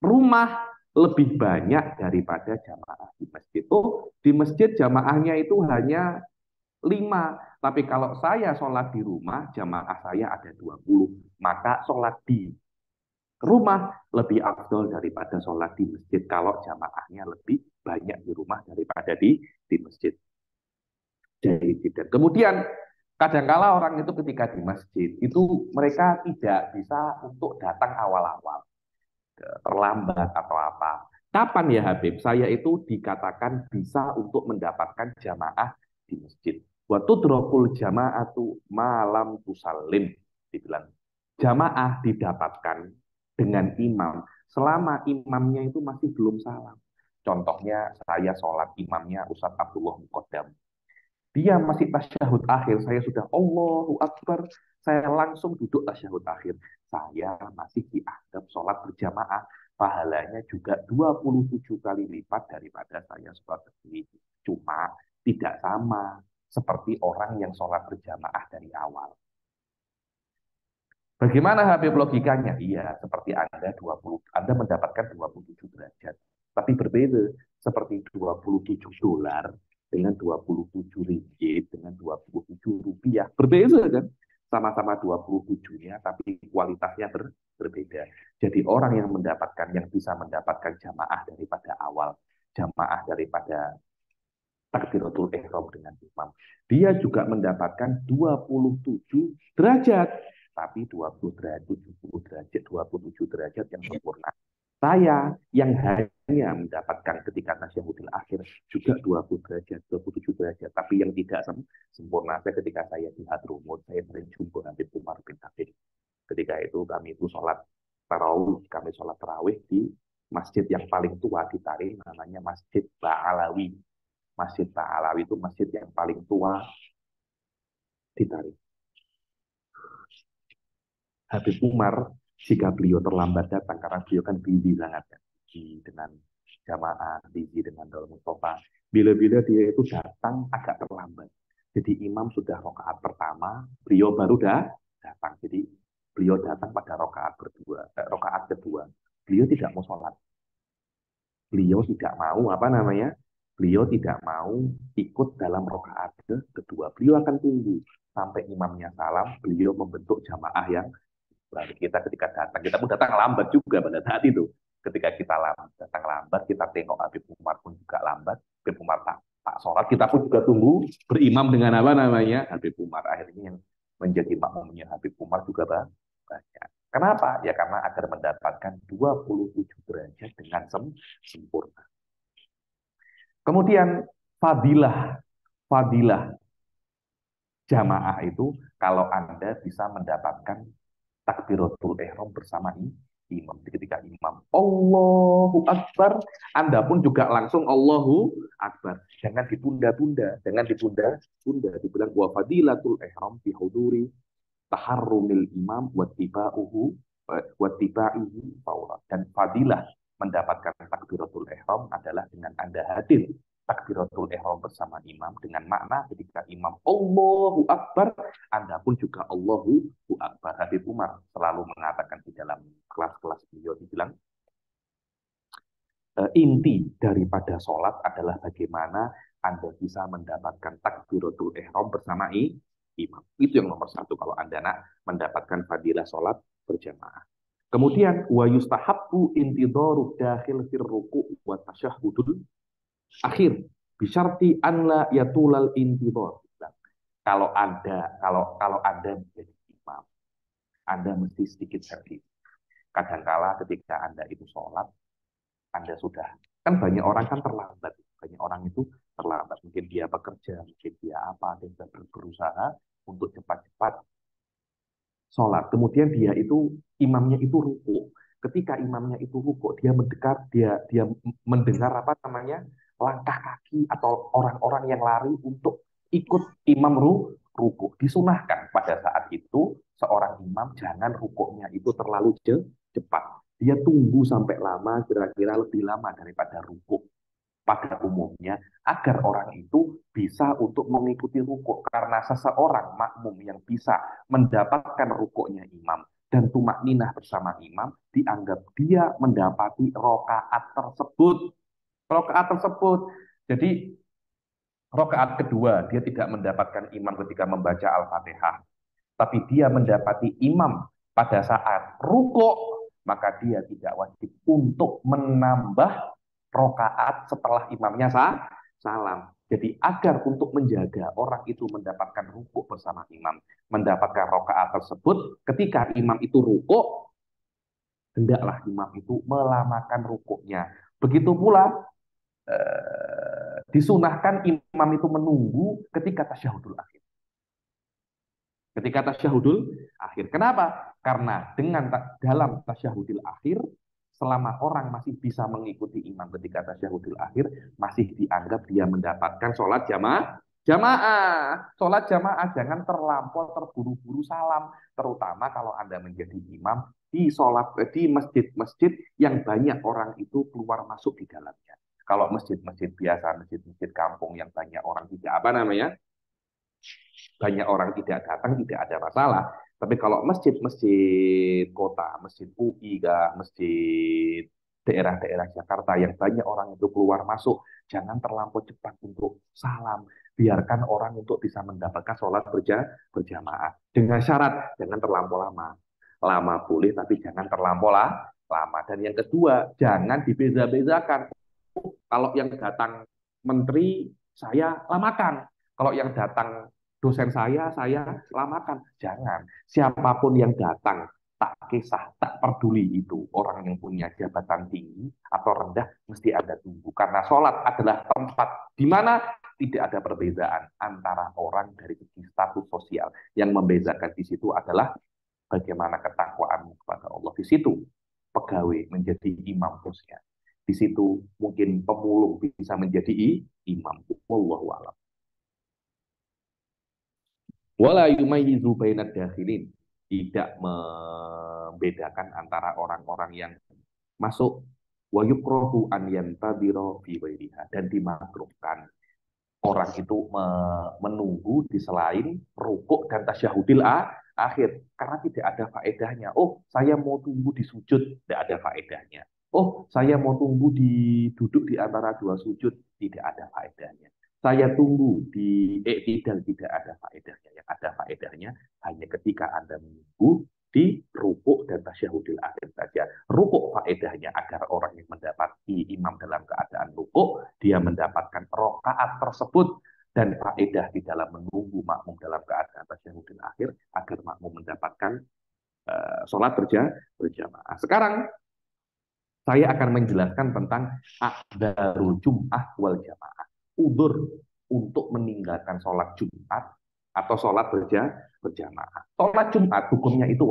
rumah lebih banyak daripada jamaah di masjid. Oh, di masjid jamaahnya itu hanya 5. Tapi kalau saya sholat di rumah, jamaah saya ada 20. Maka sholat di rumah lebih afdol daripada sholat di masjid. Kalau jamaahnya lebih banyak di rumah daripada di masjid. Jadi tidak. Kemudian kadangkala orang itu ketika di masjid, itu mereka tidak bisa untuk datang awal-awal. Terlambat atau apa. Kapan ya Habib? Saya itu dikatakan bisa untuk mendapatkan jamaah di masjid. Wa tudrakul jama'atu malam tusallim. Dibilang jamaah didapatkan dengan imam selama imamnya itu masih belum salam. Contohnya saya sholat imamnya Ustadz Abdullah Muqaddam. Dia masih tasyahud akhir, saya sudah Allahu Akbar, saya langsung duduk tasyahud akhir. Saya masih dianggap sholat berjamaah, pahalanya juga 27 kali lipat daripada saya sholat sendiri. Cuma tidak sama seperti orang yang sholat berjamaah dari awal. Bagaimana Habib logikanya? Iya, seperti Anda mendapatkan 27 derajat. Tapi berbeda, seperti 27 dolar dengan 27 ringgit dengan 27 rupiah. Berbeda kan? Sama-sama 27-nya, tapi kualitasnya berbeda. Jadi orang yang bisa mendapatkan jamaah daripada awal, jamaah daripada takbiratul ihram dengan imam. Dia juga mendapatkan 27 derajat, tapi 20 derajat, 70 derajat, 27 derajat yang sempurna. Saya yang hanya mendapatkan ketika tasyahudil akhir juga 20 derajat, 27 derajat, tapi yang tidak sempurna. Saya ketika saya di Hadrumut, saya sering jumpa Habib Umar bin Habib. Ketika itu kami itu sholat tarawih di masjid yang paling tua di Tarim, namanya Masjid Ba'alawi. Masjid Ba'alawi itu masjid yang paling tua di Tarim. Habib Umar, jika beliau terlambat datang, karena beliau kan busy sangat kan, dengan jamaah, busy dengan Daul Mustafa. Bila-bila dia itu datang agak terlambat. Jadi imam sudah rakaat pertama, beliau baru datang. Jadi beliau datang pada rakaat kedua. Beliau tidak mau sholat. Beliau tidak mau Beliau tidak mau ikut dalam rakaat kedua. Beliau akan tunggu sampai imamnya salam. Beliau membentuk jamaah yang berarti kita ketika datang, kita pun datang lambat juga pada saat itu. Ketika kita datang lambat, kita tengok Habib Umar pun juga lambat. Habib Umar tak sholat, kita pun juga tunggu berimam dengan Habib Umar. Akhirnya yang menjadi makmumnya Habib Umar juga banyak. Kenapa? Ya karena agar mendapatkan 27 derajat dengan sempurna. Kemudian fadilah jamaah itu kalau Anda bisa mendapatkan takbiratul ihram bersama imam. Ketika imam Allahu Akbar, Anda pun juga langsung Allahu Akbar. Jangan ditunda-tunda, dibilang wa fadilatul ihram fi huduri taharrumil imam wattiba'ihi fawra. Dan fadilah mendapatkan takbiratul ihram adalah dengan Anda hadir takbiratul ihram bersama imam dengan makna ketika imam Allahu Akbar, Anda pun juga Allahu Akbar. Habib Umar selalu mengatakan di dalam kelas-kelas beliau dibilang inti daripada sholat adalah bagaimana Anda bisa mendapatkan takbiratul ihram bersama imam. Itu yang nomor satu kalau Anda nak mendapatkan fadilah sholat berjamaah. Kemudian wa yustahabbu intidharu dakhil fir ruku' wa tasyahhudul akhir bisyarti an la yatulal intidhar. Kalau Anda menjadi imam, Anda mesti sedikit cerdik. Kadangkala ketika Anda itu sholat, Anda sudah, kan banyak orang kan terlambat. Banyak orang itu terlambat. Mungkin dia bekerja, mungkin dia apa, dia sudah berusaha untuk cepat-cepat sholat. Kemudian imamnya itu ruku. Ketika imamnya itu ruku, dia mendengar langkah kaki atau orang-orang yang lari untuk ikut imam ruku. Disunahkan pada saat itu seorang imam jangan rukuknya itu terlalu cepat. Dia tunggu sampai lama, kira-kira lebih lama daripada ruku pada umumnya, agar orang itu bisa untuk mengikuti rukuk. Karena seseorang makmum yang bisa mendapatkan rukuknya imam dan tumakninah bersama imam, dianggap dia mendapati rokaat tersebut. Jadi rokaat kedua dia tidak mendapatkan imam ketika membaca Al-Fatihah, tapi dia mendapati imam pada saat rukuk, maka dia tidak wajib untuk menambah rokaat setelah imamnya salam. Jadi agar untuk menjaga orang itu mendapatkan rukuk bersama imam, mendapatkan rokaat tersebut, ketika imam itu rukuk, hendaklah imam itu melamakan rukuknya. Begitu pula disunahkan imam itu menunggu ketika tasyahudul akhir. Kenapa? Karena dalam tasyahudul akhir, selama orang masih bisa mengikuti imam ketika tasyahudul akhir, masih dianggap dia mendapatkan sholat jamaah. Sholat jamaah jangan terlampau terburu-buru salam, terutama kalau Anda menjadi imam di masjid-masjid yang banyak orang itu keluar masuk di dalamnya. Kalau masjid-masjid biasa, masjid-masjid kampung yang banyak orang tidak banyak orang tidak datang, tidak ada masalah. Tapi kalau masjid-masjid kota, masjid UI, masjid daerah-daerah Jakarta yang banyak orang itu keluar masuk, jangan terlampau cepat untuk salam. Biarkan orang untuk bisa mendapatkan sholat berjamaah. Dengan syarat, jangan terlampau lama. Lama boleh, tapi jangan terlampau lama. Dan yang kedua, jangan dibeza-bezakan. Kalau yang datang menteri, saya lamakan. Kalau yang datang dosen saya lamakan. Jangan. Siapapun yang datang, tak kisah, tak peduli itu. Orang yang punya jabatan tinggi atau rendah, mesti Anda tunggu. Karena sholat adalah tempat di mana tidak ada perbedaan antara orang dari segi status sosial. Yang membedakan di situ adalah bagaimana ketakwaanmu kepada Allah. Di situ pegawai menjadi imam bosnya. Di situ mungkin pemulung bisa menjadi imam. Wallahu a'lam. Wala yumayyizu bainad dakhilin. Tidak membedakan antara orang-orang yang masuk wa yukrahu an yantadira fi ghairiha, dan dimakruhkan orang itu menunggu di selain rukuk dan tasyahudil akhir karena tidak ada faedahnya. Oh, saya mau tunggu di sujud, tidak ada faedahnya. Oh, saya mau tunggu duduk di antara dua sujud, tidak ada faedahnya. Saya tunggu di i'tidal, tidak ada faedahnya. Yang ada faedahnya hanya ketika Anda menunggu di rukuk dan tasyahudil akhir saja. Rukuk faedahnya agar orang yang mendapati imam dalam keadaan rukuk, dia mendapatkan rokaat tersebut, dan faedah di dalam menunggu makmum dalam keadaan tasyahudil akhir agar makmum mendapatkan sholat berjamaah. Sekarang saya akan menjelaskan tentang a'dzarul jum'ah wal jamaah. Udzur untuk meninggalkan sholat Jumat atau sholat berjamaah. Sholat Jumat hukumnya itu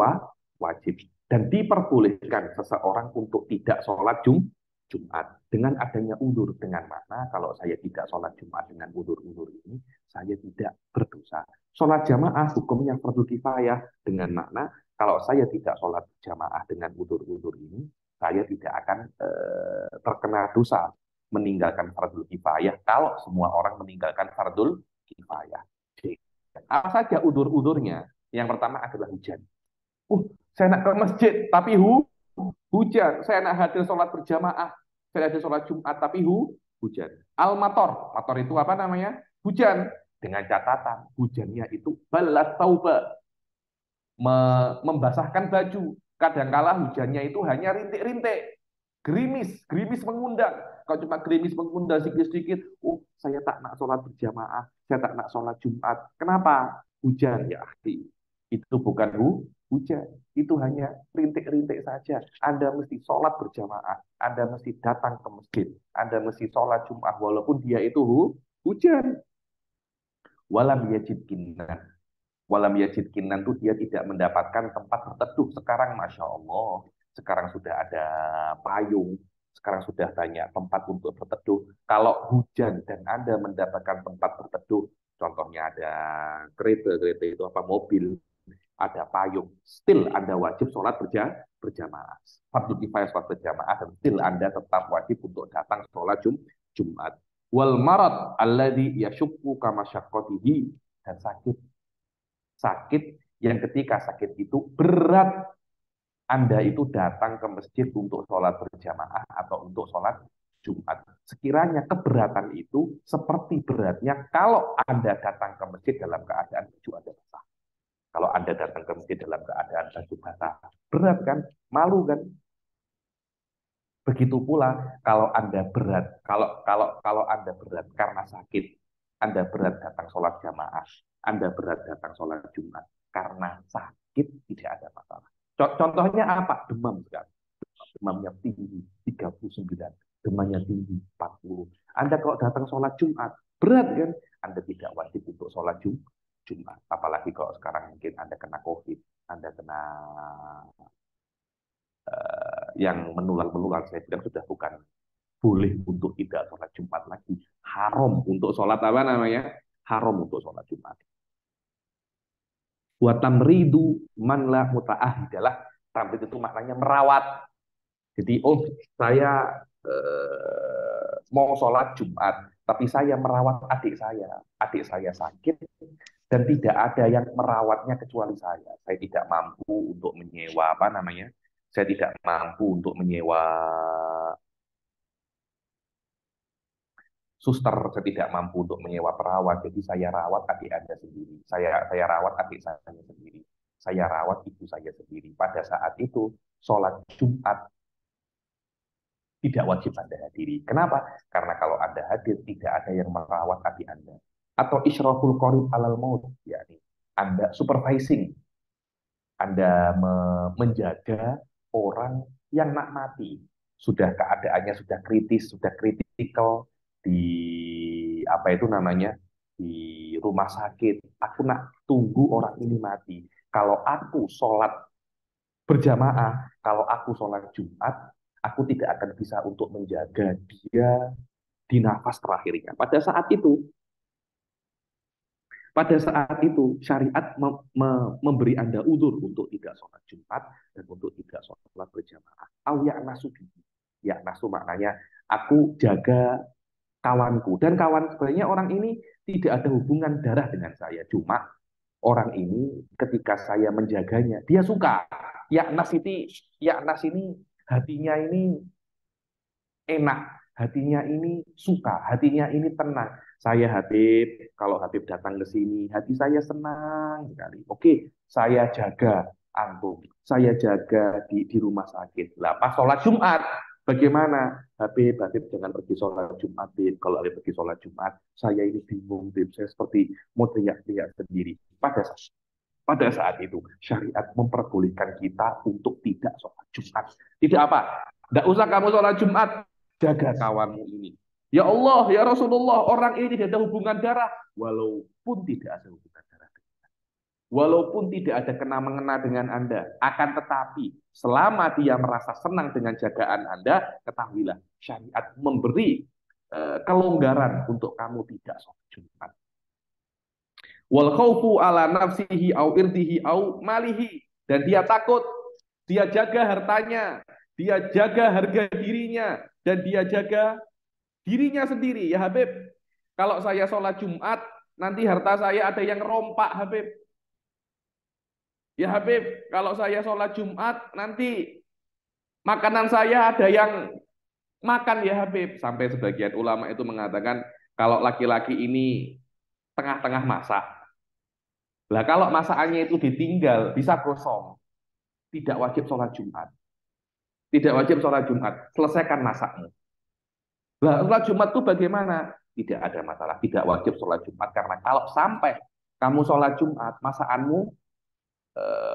wajib. Dan diperbolehkan seseorang untuk tidak sholat Jumat. Dengan adanya udzur. Dengan mana kalau saya tidak sholat Jumat dengan udzur-udzur ini, saya tidak berdosa. Sholat jamaah hukumnya fardu kifayah. Dengan makna kalau saya tidak sholat jamaah dengan udzur-udzur ini, saya tidak akan terkena dosa meninggalkan fardul kifayah kalau semua orang meninggalkan fardul kifayah. Apa saja udur-udurnya? Yang pertama adalah hujan. Saya nak ke masjid tapi hujan. Saya nak hadir sholat berjamaah, saya hadir sholat Jumat tapi hujan. Al-mator, mator itu apa namanya? Hujan. Dengan catatan hujannya itu balas tauba, membasahkan baju. Kadangkala hujannya itu hanya rintik-rintik, gerimis mengundang. Kalau cuma gerimis mengundang sedikit-sedikit, saya tak nak sholat berjamaah, saya tak nak sholat Jumat. Kenapa? Hujan ya, itu bukan hujan, itu hanya rintik-rintik saja. Anda mesti sholat berjamaah, Anda mesti datang ke masjid, Anda mesti sholat Jumat walaupun dia itu hujan. Walam yajid kinan. Walam yajid kinan itu dia tidak mendapatkan tempat berteduh. Sekarang Masya Allah, sekarang sudah ada payung, sekarang sudah banyak tempat untuk berteduh. Kalau hujan dan Anda mendapatkan tempat berteduh, contohnya ada kereta itu apa, mobil, ada payung, still Anda wajib sholat berjamaah. Fardu kifayah sholat berjamaah, dan still Anda tetap wajib untuk datang sholat Jumat. Wal marad alladhi yashukku kama syaqqatihi, dan sakit yang ketika sakit itu berat, Anda itu datang ke masjid untuk sholat berjamaah atau untuk sholat Jumat. Sekiranya keberatan itu seperti beratnya kalau Anda datang ke masjid dalam keadaan baju Anda basah. Kalau Anda datang ke masjid dalam keadaan baju basah, berat kan? Malu kan? Begitu pula kalau Anda berat, kalau Anda berat karena sakit, Anda berat datang sholat jamaah, Anda berat datang sholat Jumat karena sakit, tidak ada masalah. Contohnya apa? Demam sekarang. Demamnya tinggi 39, demamnya tinggi 40. Anda kalau datang sholat Jumat, berat kan? Anda tidak wajib untuk sholat Jumat. Apalagi kalau sekarang mungkin Anda kena COVID, Anda kena yang menular, saya bilang sudah bukan boleh untuk tidak sholat Jumat lagi. Haram untuk sholat apa namanya? Haram untuk sholat Jumat. Buat tamridu man la muta'ahid, adalah tamrid itu maknanya merawat. Jadi, saya mau sholat Jumat, tapi saya merawat adik saya. Adik saya sakit, dan tidak ada yang merawatnya kecuali saya. Saya tidak mampu untuk menyewa apa namanya? Saya tidak mampu untuk menyewa suster, saya tidak mampu untuk menyewa perawat. Jadi saya rawat adik Anda sendiri. Saya rawat adik saya sendiri. Saya rawat ibu saya sendiri. Pada saat itu sholat Jumat tidak wajib Anda hadiri. Kenapa? Karena kalau Anda hadir tidak ada yang merawat adik Anda. Atau isyraful qorib alal maut, yakni Anda supervising, Anda menjaga orang yang nak mati. Sudah keadaannya sudah kritis, sudah kritikal di apa itu namanya? Di rumah sakit. Aku nak tunggu orang ini mati. Kalau aku sholat berjamaah, kalau aku sholat Jumat, aku tidak akan bisa untuk menjaga dia di nafas terakhirnya. Pada saat itu syariat memberi Anda udzur untuk tidak sholat Jumat dan untuk tidak sholat berjamaah. Au ya'nasu bihi. Ya'nasu maknanya aku jaga kawanku. Dan kawan sebenarnya orang ini tidak ada hubungan darah dengan saya. Cuma orang ini ketika saya menjaganya, dia suka. Ya'nas ini hatinya ini enak, hatinya ini suka, hatinya ini tenang. Saya Habib, kalau Habib datang ke sini, hati saya senang sekali. Oke, saya jaga antum, saya jaga di rumah sakit. Lah, pas sholat Jumat, bagaimana? Habib jangan pergi sholat Jumat, Habib. Kalau Habib pergi sholat Jumat, saya ini bingung, Habib. Saya seperti mau teriak-teriak sendiri. Pada saat itu, syariat memperbolehkan kita untuk tidak sholat Jumat. Tidak apa? Tidak usah kamu sholat Jumat, jaga kawanmu ini. Ya Allah, ya Rasulullah, orang ini tidak ada hubungan darah. Walaupun tidak ada hubungan darah. Walaupun tidak ada kena-mengena dengan Anda. Akan tetapi, selama dia merasa senang dengan jagaan Anda, ketahuilah, syariat memberi kelonggaran untuk kamu tidak sholat Jumat. Wal khaufu ala nafsihi au irdihi au malihi, dan dia takut, dia jaga hartanya, dia jaga harga dirinya, dan dia jaga dirinya sendiri. Ya Habib, kalau saya sholat Jumat nanti harta saya ada yang rompak Habib. Ya Habib, kalau saya sholat Jumat nanti makanan saya ada yang makan ya Habib. Sampai sebagian ulama itu mengatakan kalau laki-laki ini tengah-tengah masak, lah kalau masakannya itu ditinggal, bisa gosong. Tidak wajib sholat Jumat. Tidak wajib sholat Jumat. Selesaikan masakmu. Lah sholat Jumat itu bagaimana? Tidak ada masalah. Tidak wajib sholat Jumat. Karena kalau sampai kamu sholat Jumat, masakanmu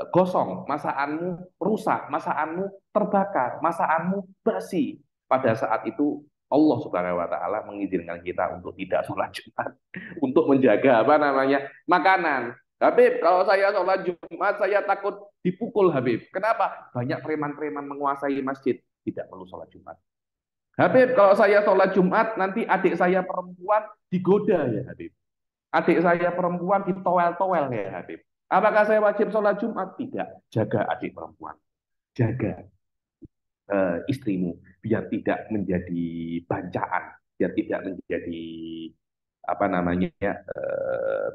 gosong, masakanmu rusak, masakanmu terbakar, masakanmu basi. Pada saat itu Allah Subhanahu wa taala mengizinkan kita untuk tidak sholat Jumat, untuk menjaga apa namanya? Makanan. Habib, kalau saya sholat Jumat, saya takut dipukul Habib. Kenapa? Banyak preman-preman menguasai masjid. Tidak perlu sholat Jumat. Habib, kalau saya sholat Jumat, nanti adik saya perempuan digoda ya Habib. Adik saya perempuan ditowel-towel ya Habib. Apakah saya wajib sholat Jumat? Tidak. Jaga adik perempuan. Jaga istrimu. Biar tidak menjadi bancaan. Biar tidak menjadi apa namanya,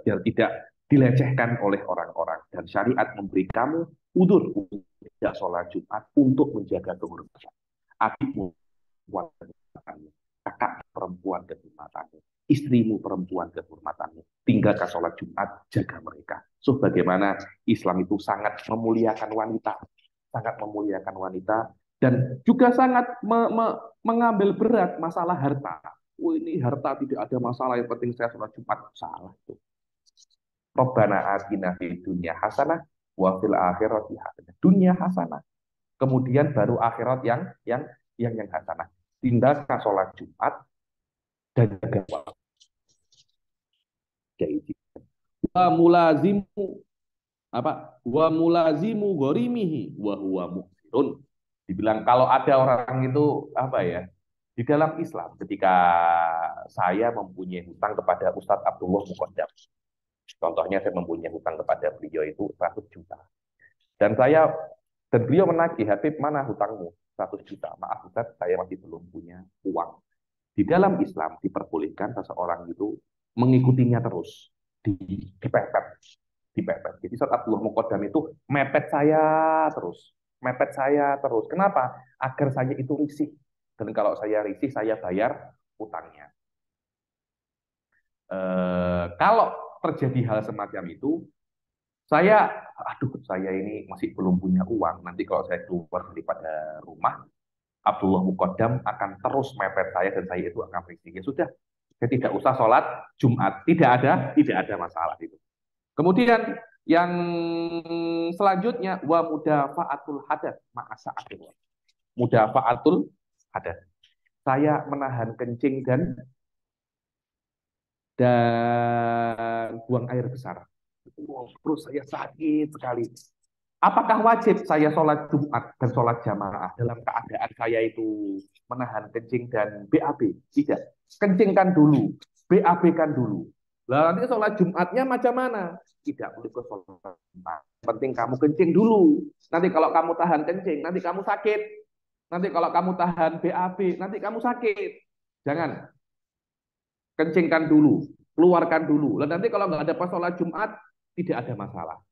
biar tidak dilecehkan oleh orang-orang. Dan syariat memberi kamu udzur untuk tidak sholat Jumat untuk menjaga kehormatan adikmu, kehormatanmu, kakak perempuan kehormatanmu, istrimu perempuan kehormatanmu. Tinggalkan sholat Jumat, jaga mereka. So bagaimana Islam itu sangat memuliakan wanita, sangat memuliakan wanita, dan juga sangat mengambil berat masalah harta. Oh, ini harta tidak ada masalah, yang penting saya sholat Jumat. Salah tuh. Rabbana atina fid dunya hasanah wa fil akhirati hasanah. Dunia hasanah. Kemudian baru akhirat yang hasanah. Tinggalkan sholat Jumat dan jaga waktu. Wa mulazimu apa? Wa mulazimu gharimihi wa huwa muhsirun. Dibilang kalau ada orang itu apa ya? Di dalam Islam, ketika saya mempunyai hutang kepada Ustadz Abdullah Muqaddam, contohnya saya mempunyai hutang kepada beliau itu 100 juta. Dan beliau menagih, Habib, mana hutangmu? 100 juta. Maaf Ustadz, saya masih belum punya uang. Di dalam Islam diperbolehkan seseorang itu mengikutinya terus. dipepet, dipepet. Jadi saat Abdullah Muqaddam itu mepet saya terus. Kenapa? Agar saya itu risih. Dan kalau saya risih, saya bayar utangnya. Kalau terjadi hal semacam itu, saya ini masih belum punya uang. Nanti kalau saya keluar daripada rumah, Abdullah Muqaddam akan terus mepet saya dan saya itu akan risih. Ya sudah, saya tidak usah sholat Jumat. Tidak ada masalah itu. Kemudian yang selanjutnya wa mudafa'atul hadas ma'asa'atul. Mudafa'atul hadas. Saya menahan kencing dan buang air besar. Terus saya sakit sekali. Apakah wajib saya sholat Jumat dan sholat jamaah dalam keadaan saya itu menahan kencing dan BAB? Tidak. Kencingkan dulu, BAB-kan dulu. Lah nanti sholat Jumatnya macam mana? Tidak boleh ke sholat Jumat. Penting kamu kencing dulu. Nanti kalau kamu tahan kencing, nanti kamu sakit. Nanti kalau kamu tahan BAB, nanti kamu sakit. Jangan. Kencingkan dulu, keluarkan dulu. Lalu nanti kalau nggak dapat sholat Jumat, tidak ada masalah.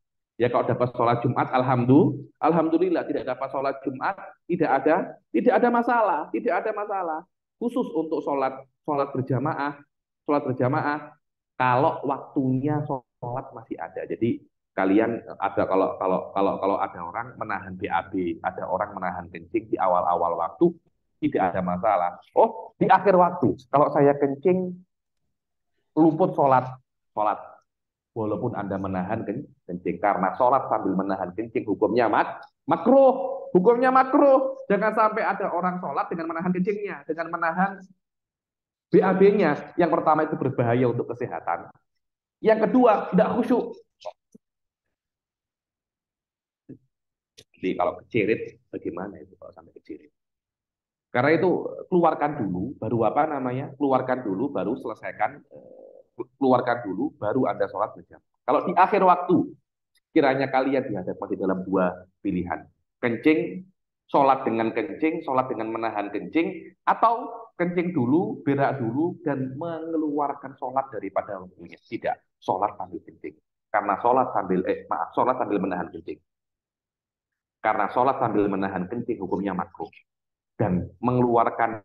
Ya kalau dapat sholat Jumat, alhamdulillah. Tidak dapat sholat Jumat, tidak ada masalah. Khusus untuk sholat berjamaah, kalau waktunya sholat masih ada. Jadi kalian ada kalau ada orang menahan BAB, ada orang menahan kencing di awal-awal waktu, tidak ada masalah. Oh, di akhir waktu, kalau saya kencing luput sholat walaupun Anda menahan kencing, karena sholat sambil menahan kencing hukumnya makruh. Jangan sampai ada orang sholat dengan menahan kencingnya, dengan menahan BAB-nya. Yang pertama itu berbahaya untuk kesehatan. Yang kedua, tidak khusyuk. Jadi kalau kecirit, bagaimana itu kalau sampai kecirit? Karena itu keluarkan dulu, baru selesaikan, keluarkan dulu, baru Anda sholat berjamaah. Kalau di akhir waktu, kiranya kalian dihadapkan di dalam dua pilihan. Kencing, sholat dengan menahan kencing, atau kencing dulu, berak dulu, dan mengeluarkan sholat daripada waktunya. Tidak, sholat sambil kencing. Karena sholat sambil menahan kencing. Karena sholat sambil menahan kencing hukumnya makruh. Dan mengeluarkan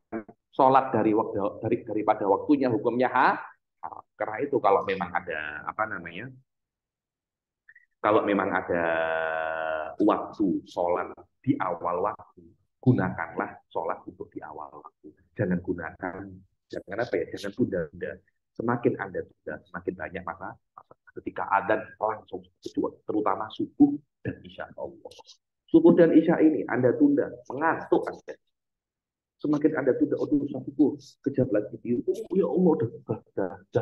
sholat daripada waktunya hukumnya haram. Karena itu kalau memang ada waktu sholat di awal waktu, gunakanlah sholat untuk di awal waktu. Jangan tunda-tunda. Semakin Anda tunda, semakin banyak masa. Ketika adzan langsung, terutama subuh dan isya. Allah. Subuh dan isya ini Anda tunda, mengantuk Anda. Semakin Anda tunda, subuh, kejap lagi tidur. Ya Allah, udah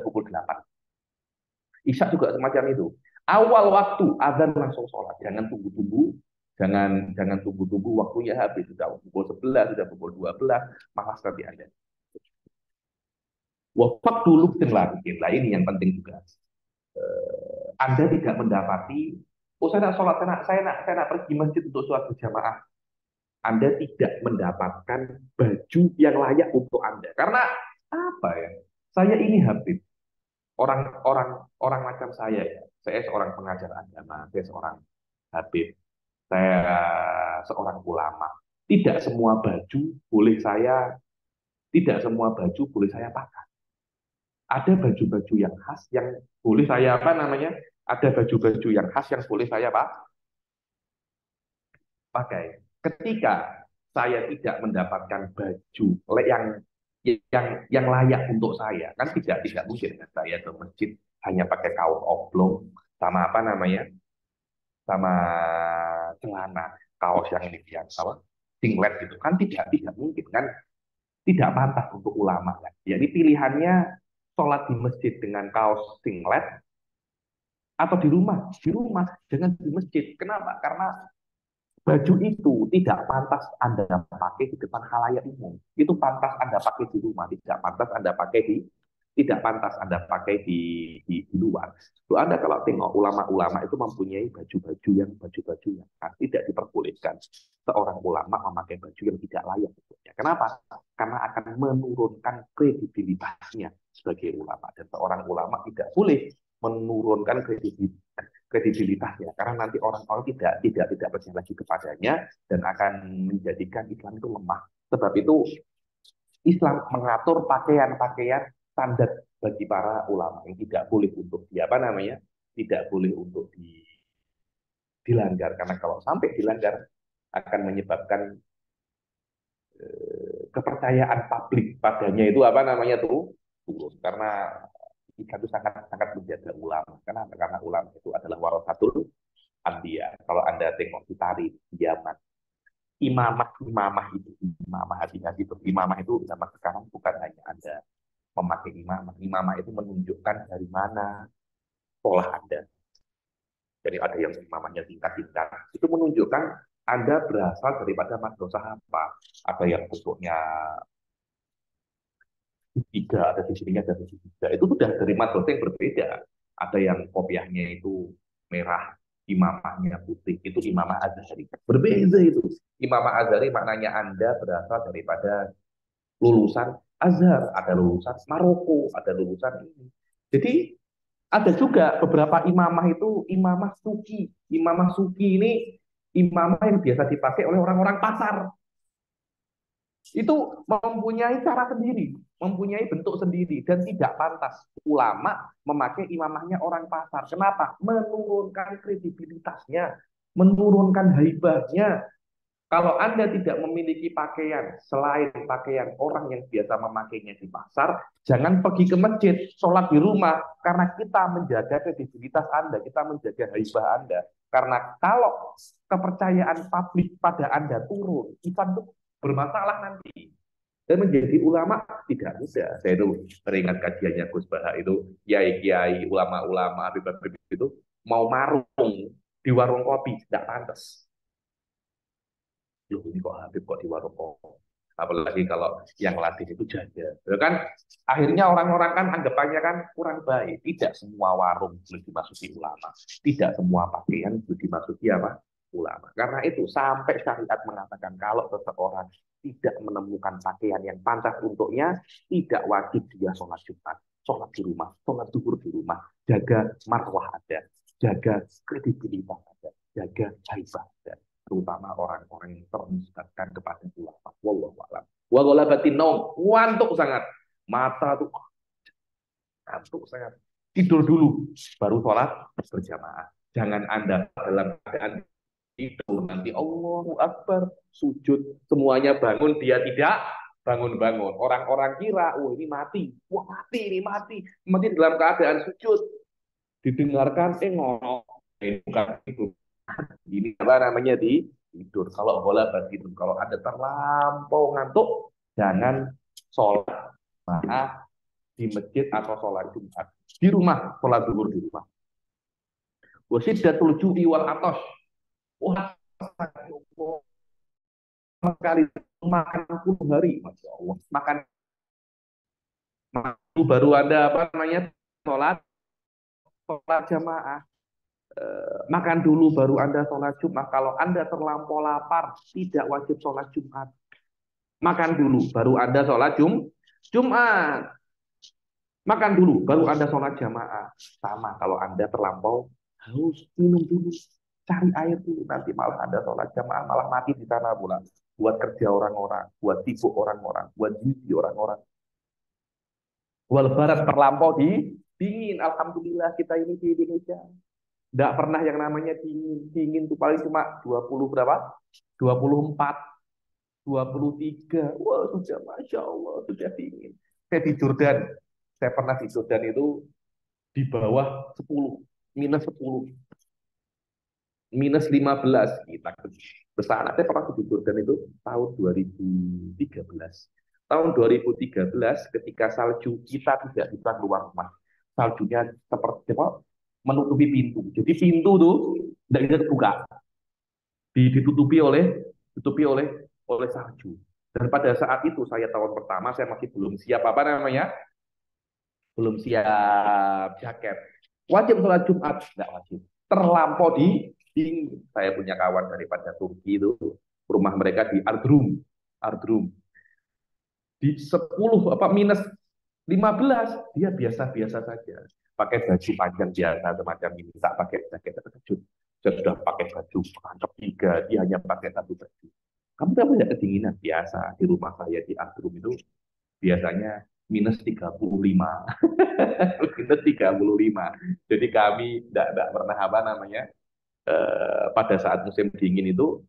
pukul 8. Isya juga semacam itu. Awal waktu adzan langsung sholat. Jangan tunggu-tunggu. Jangan tunggu-tunggu waktunya habis. Sudah pukul 11, sudah pukul 12. Malas nanti Anda. Wafat dulu lagi. Nah ini yang penting juga. Anda tidak mendapati, saya nak sholat, saya nak pergi masjid untuk sholat berjamaah. Anda tidak mendapatkan baju yang layak untuk Anda. Karena apa ya? Saya ini Habib. Orang macam saya ya. Saya seorang pengajar agama, saya seorang Habib. Saya seorang ulama. Tidak semua baju boleh saya pakai. Ada baju-baju yang khas yang boleh saya Ada baju-baju yang khas yang boleh saya pakai. Ketika saya tidak mendapatkan baju yang layak untuk saya, kan tidak mungkin kan saya ke masjid hanya pakai kaos oblong sama sama celana, kaos yang ini singlet gitu kan tidak mungkin kan, tidak pantas untuk ulama kan. Jadi pilihannya sholat di masjid dengan kaos singlet atau di rumah jangan di masjid. Kenapa? Karena baju itu tidak pantas Anda pakai di depan khalayak umum. Itu pantas Anda pakai di rumah, tidak pantas Anda pakai di luar. Lalu Anda kalau tengok ulama-ulama itu mempunyai baju-baju yang tidak diperbolehkan seorang ulama memakai baju yang tidak layak untuknya. Kenapa? Karena akan menurunkan kredibilitasnya sebagai ulama, dan seorang ulama tidak boleh menurunkan kredibilitasnya karena nanti orang-orang tidak percaya lagi kepadanya dan akan menjadikan Islam itu lemah. Sebab itu Islam mengatur pakaian-pakaian standar bagi para ulama yang tidak boleh untuk di apa namanya tidak boleh untuk dilanggar karena kalau sampai dilanggar akan menyebabkan kepercayaan publik padanya itu apa namanya tuh turun karena kita itu sangat sangat menjaga ulama karena ulama itu adalah warasatul anbiya. Kalau Anda tengok di tarikh zaman imamah itu imamah hati-hati itu imamah itu zaman sekarang bukan hanya Anda memakai imamah itu menunjukkan dari mana pola Anda. Jadi ada yang imamahnya tingkat-tingkat itu menunjukkan Anda berasal daripada madrasah apa. Ada yang bentuknya tiga, ada sisinya, ada sisi tiga. Itu sudah dari madrasah yang berbeda. Ada yang kopiahnya itu merah, imamahnya putih. Itu imamah Azhari. Berbeza itu. Imamah Azhari maknanya Anda berasal daripada lulusan Azhar. Ada lulusan Maroko, ada lulusan ini. Jadi ada juga beberapa imamah itu imamah suki. Imamah suki ini imamah yang biasa dipakai oleh orang-orang pasar. Itu mempunyai cara sendiri, mempunyai bentuk sendiri dan tidak pantas ulama memakai imamahnya orang pasar. Kenapa? Menurunkan kredibilitasnya, menurunkan haibahnya. Kalau Anda tidak memiliki pakaian selain pakaian orang yang biasa memakainya di pasar, jangan pergi ke masjid, sholat di rumah, karena kita menjaga kredibilitas Anda, kita menjaga haibah Anda. Karena kalau kepercayaan publik pada Anda turun, Ivan itu bermasalah nanti. Dan menjadi ulama tidak mudah. Saya itu teringat kajiannya Gus Baha itu, kiai-kiai, ulama-ulama, habib-habib itu mau marung di warung kopi, tidak pantas. Loh ini kok Habib kok di warung kopi. Apalagi kalau yang latih itu jaga. Ya kan akhirnya orang-orang kan anggapannya kan kurang baik. Tidak semua warung boleh dimasuki ulama. Tidak semua pakaian boleh dimasuki apa? Ulama. Karena itu sampai syariat mengatakan kalau seseorang tidak menemukan pakaian yang pantas untuknya, tidak wajib dia sholat Jumat, sholat di rumah, sholat zuhur di rumah, jaga marwah ada, jaga kredibilitas ada, jaga haibah ada, terutama orang-orang yang ternisbatkan kepada ulama. Wallahu a'lam. Wa ghalabatin naum, ngantuk sangat. Mata tuh ngantuk sangat. Tidur dulu baru sholat berjamaah. Jangan Anda dalam keadaan itu nanti Allahu Akbar sujud semuanya bangun dia tidak bangun-bangun orang-orang kira oh ini mati wah mati ini mati dalam keadaan sujud didengarkan ngono ini bukan itu ini apa namanya di tidur kalau bola tidur kalau ada terlampau ngantuk jangan sholat di masjid atau sholat Jumat di rumah sholat zuhur di rumah wasiddatul ju'i wal atos. Wah, sekali makan 10 hari, Masya Allah. Makan baru ada apa namanya sholat jamaah. Makan dulu baru Anda sholat Jumat. Kalau Anda terlampau lapar, tidak wajib sholat Jumat. Makan dulu baru Anda sholat Jumat. Makan dulu baru Anda sholat jamaah. Sama kalau Anda terlampau haus, minum dulu. Cari air dulu, nanti malah Anda sholat jamaah, malah mati di sana pula. Buat kerja orang-orang, buat sibuk orang-orang, buat gizi orang-orang. Wal barat terlampau dingin. Alhamdulillah kita ini di Indonesia. Tidak pernah yang namanya dingin. Dingin itu paling cuma 20 berapa? 24, 23. Wah sudah Masya Allah, sudah dingin. Saya di Jordan. Saya pernah di Jordan itu di bawah 10, minus 10. Minus 15 kita ke sana. Saya pernah di Jordan itu tahun 2013. Tahun 2013 ketika salju kita tidak bisa keluar rumah. Saljunya seperti apa? Menutupi pintu. Jadi pintu tuh tidak bisa terbuka. Ditutupi oleh salju. Dan pada saat itu saya tahun pertama saya masih belum siap apa namanya? Belum siap jaket. Wajib sholat Jumat, tidak wajib. Terlampau dingin. Saya punya kawan daripada Turki itu, rumah mereka di Ardrum. Di 10 apa 15 dia biasa-biasa saja. Pakai baju panjang biasa semacam ini, tak pakai jaket terkejut. Sudah pakai baju rangkap 3, dia hanya pakai satu baju. Kamu tahu tidak kedinginan? Biasa di rumah saya di Agrum itu biasanya -35. -35. Jadi kami tidak pernah apa namanya pada saat musim dingin itu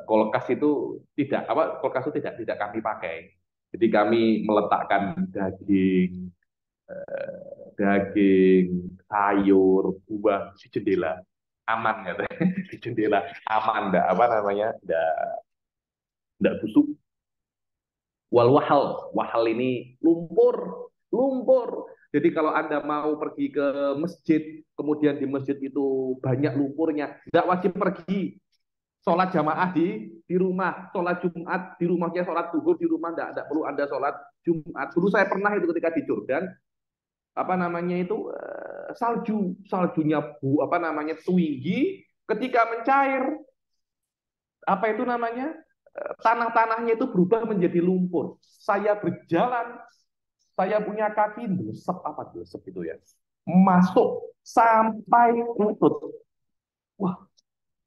kulkas itu tidak kami pakai. Jadi kami meletakkan daging, sayur, buah di jendela, aman ya, di jendela aman, enggak apa namanya, enggak busuk. Wahal ini lumpur, lumpur. Jadi kalau Anda mau pergi ke masjid, kemudian di masjid itu banyak lumpurnya, tidak wajib pergi. Sholat jamaah di rumah, sholat Jumat di rumahnya, sholat zuhur di rumah, tidak perlu Anda sholat Jumat. Dulu saya pernah itu ketika di Jordan, apa namanya itu saljunya apa namanya tinggi, ketika mencair, apa itu namanya, tanah-tanahnya itu berubah menjadi lumpur. Saya berjalan, saya punya kaki desep itu ya, masuk sampai lutut. Wah,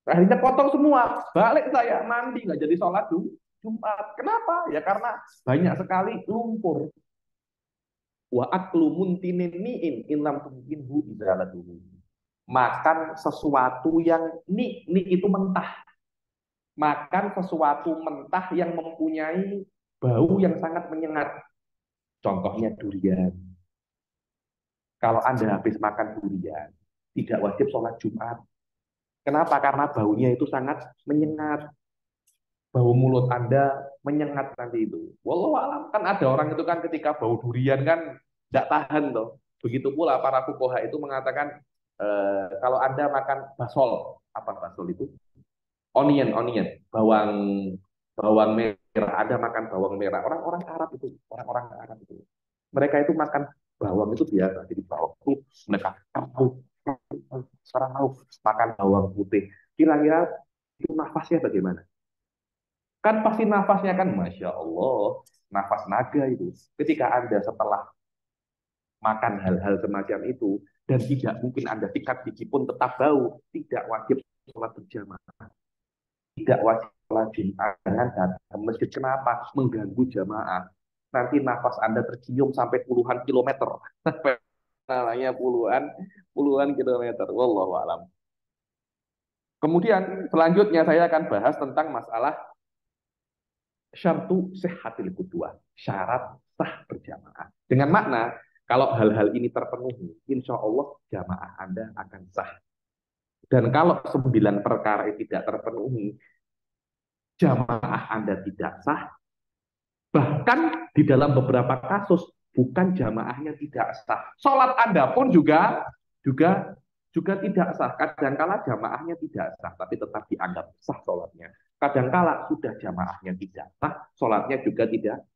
akhirnya kotor semua. Balik saya mandi, nggak jadi sholat Jumat. Kenapa? Ya karena banyak sekali lumpur. Wa aklu muntinin ni'in in lam tumkinhu izalatuhu. Makan sesuatu yang ni itu mentah. Makan sesuatu mentah yang mempunyai bau yang sangat menyengat. Contohnya durian. Kalau Anda habis makan durian, tidak wajib sholat Jumat. Kenapa? Karena baunya itu sangat menyengat. Bau mulut Anda menyengat nanti itu. Wallahu alam, kan ada orang itu kan ketika bau durian kan tidak tahan toh. Begitu pula para fuqaha itu mengatakan kalau Anda makan basol, apa basol itu? Onion, bawang bawang merah. Anda makan bawang merah. Orang-orang Arab itu, mereka itu makan bawang itu biasa. Jadi bawang itu mereka sekarang mau makan bawang putih. Kira-kira itu nafasnya bagaimana? Kan pasti nafasnya kan, Masya Allah, nafas naga itu. Ketika Anda setelah makan hal-hal semacam itu, dan tidak mungkin Anda sikat gigi pun tetap bau, tidak wajib sholat berjamaah. Tidak wajib sholat Jumat, jangan datang ke masjid. Kenapa? Mengganggu jamaah. Nanti nafas Anda tercium sampai puluhan kilometer. Sampai namanya puluhan kilometer. Wallahu alam. Kemudian selanjutnya saya akan bahas tentang masalah syartu sihhatil qudwah, syarat sah berjamaah. Dengan makna, kalau hal-hal ini terpenuhi, insya Allah jamaah Anda akan sah. Dan kalau 9 perkara ini tidak terpenuhi, jamaah Anda tidak sah. Bahkan di dalam beberapa kasus, bukan jamaahnya tidak sah. Sholat Anda pun juga tidak sah. Kadangkala jamaahnya tidak sah, tapi tetap dianggap sah sholatnya. Kadangkala sudah jamaahnya tidak sah, sholatnya juga tidak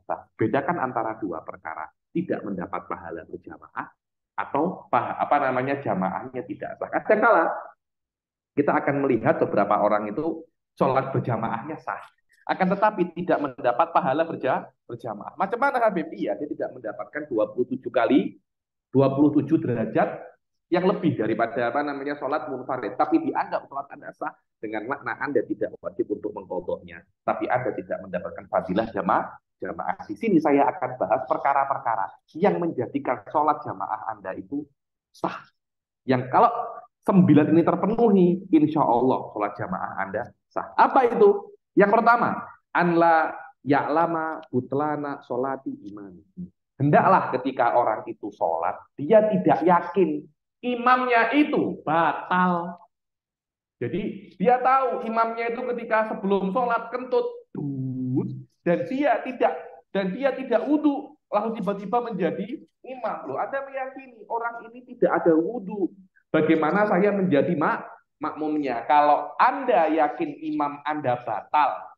sah. Bedakan antara dua perkara, tidak mendapat pahala berjamaah atau apa namanya jamaahnya tidak sah. Kadangkala kita akan melihat beberapa orang itu sholat berjamaahnya sah, akan tetapi tidak mendapat pahala berjamaah. Macam mana Habib? Iya, dia tidak mendapatkan 27 kali 27 derajat yang lebih daripada apa namanya sholat munfarid, tapi dianggap sholat Anda sah, dengan makna Anda tidak wajib untuk mengqadhanya, tapi Anda tidak mendapatkan fadilah jamaah. Di sini saya akan bahas perkara-perkara yang menjadikan sholat jamaah Anda itu sah. Yang kalau 9 ini terpenuhi, insya Allah sholat jamaah Anda sah. Apa itu? Yang pertama, anla ya'lama butlana sholati imam. Hendaklah ketika orang itu sholat, dia tidak yakin imamnya itu batal. Jadi dia tahu imamnya itu ketika sebelum sholat kentut, dan dia tidak wudhu, lalu tiba-tiba menjadi imam. Loh, Anda meyakini orang ini tidak ada wudhu. Bagaimana saya menjadi makmumnya? Kalau Anda yakin imam Anda batal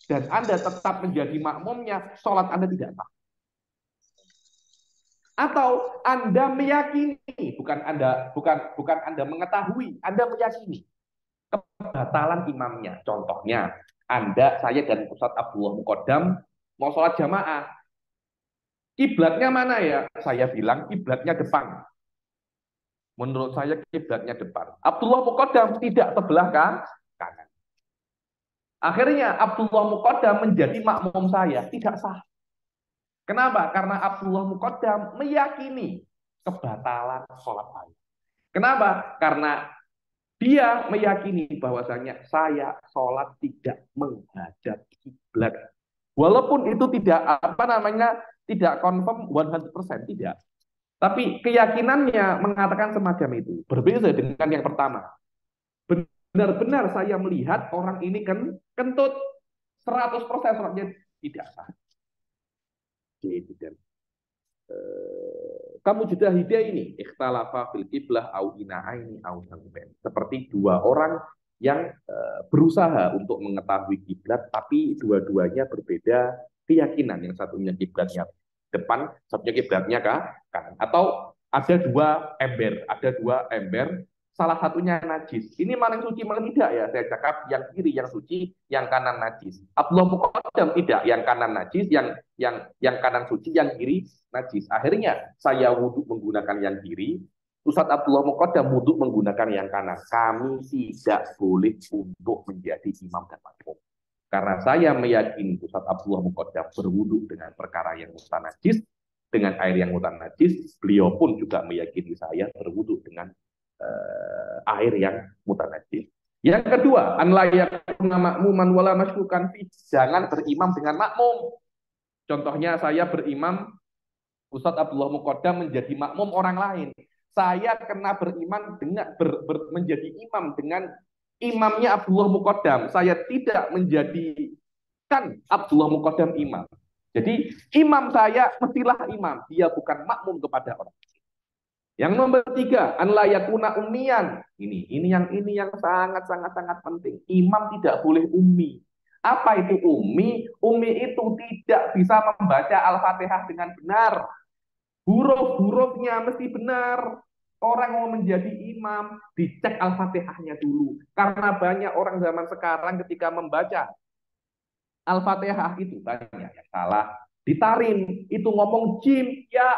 dan Anda tetap menjadi makmumnya, sholat Anda tidak sah. Atau Anda meyakini, bukan Anda mengetahui, Anda meyakini kebatalan imamnya. Contohnya, saya dan Ustadz Abdullah Muqaddam mau sholat jamaah. Kiblatnya mana ya? Saya bilang kiblatnya depan. Menurut saya kiblatnya depan. Abdullah Muqaddam tidak sebelah kanan. Akhirnya Abdullah Muqaddam menjadi makmum saya. Tidak sah. Kenapa? Karena Abdullah Muqaddam meyakini kebatalan sholat saya. Kenapa? Karena dia meyakini bahwasanya saya sholat tidak menghadap kiblat. Walaupun itu tidak tidak confirm 100% tidak. Tapi keyakinannya mengatakan semacam itu. Berbeda dengan yang pertama. Benar-benar saya melihat orang ini kentut 100% sholatnya tidak sah. Kamu juga hidayah ini ikhtalafa fil qiblah au ina'aini au sanben. Seperti dua orang yang berusaha untuk mengetahui kiblat tapi dua-duanya berbeda keyakinan. Yang satunya kiblatnya depan, satunya kiblatnya kanan. Atau ada dua ember, salah satunya najis. Ini mana yang suci, mana tidak ya? Saya cakap yang kiri yang suci, yang kanan najis. Abdullah Muqaddam tidak, yang kanan najis, yang kanan suci, yang kiri najis. Akhirnya saya wudhu menggunakan yang kiri, Ustadz Abdullah Muqaddam wudhu menggunakan yang kanan. Kami tidak boleh untuk menjadi imam dan makmum. Karena saya meyakini Ustadz Abdullah Muqaddam berwudhu dengan perkara yang mutanajis, dengan air yang mutanajis, beliau pun juga meyakini saya berwudhu dengan air yang mutanajis. Yang kedua, an la yakuna makmuman wala masykukan fi, jangan berimam dengan makmum. Contohnya saya berimam, Ustadz Abdullah Muqaddam menjadi makmum orang lain. Saya kena beriman dengan menjadi imam dengan imamnya Abdullah Muqaddam. Saya tidak menjadikan Abdullah Muqaddam imam. Jadi imam saya mestilah imam, dia bukan makmum kepada orang. Yang nomor tiga, an la yakuna ummiyan. Ini yang sangat penting. Imam tidak boleh ummi. Apa itu ummi? Ummi itu tidak bisa membaca Al-Fatihah dengan benar. Huruf-hurufnya mesti benar. Orang mau menjadi imam, dicek Al-Fatihahnya dulu. Karena banyak orang zaman sekarang ketika membaca Al-Fatihah itu banyak yang salah. Ditarim, itu ngomong jim, ya,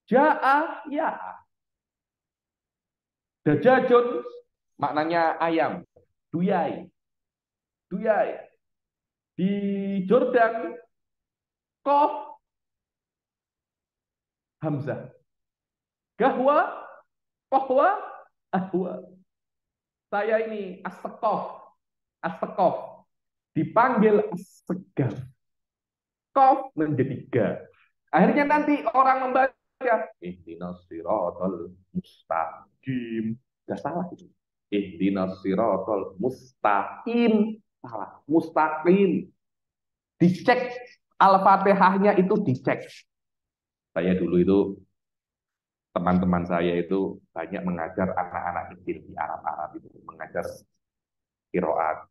ja'a, ya. Dajajun maknanya ayam. Duyai. Duyai. Di Jordan, kof, hamzah. Gahwa, kohwa, ahwa. Saya ini as-sekof. Dipanggil as-segaf. Kof menjadi ga. Akhirnya nanti orang membaca ihdinas siratal mustaqim. Gak salah itu. Ihdinas siratal mustaqim. Salah. Mustaqim. Dicek Al-Fatihahnya itu dicek. Saya dulu itu teman-teman saya itu banyak mengajar anak-anak kecil di Arab itu, mengajar qiraat.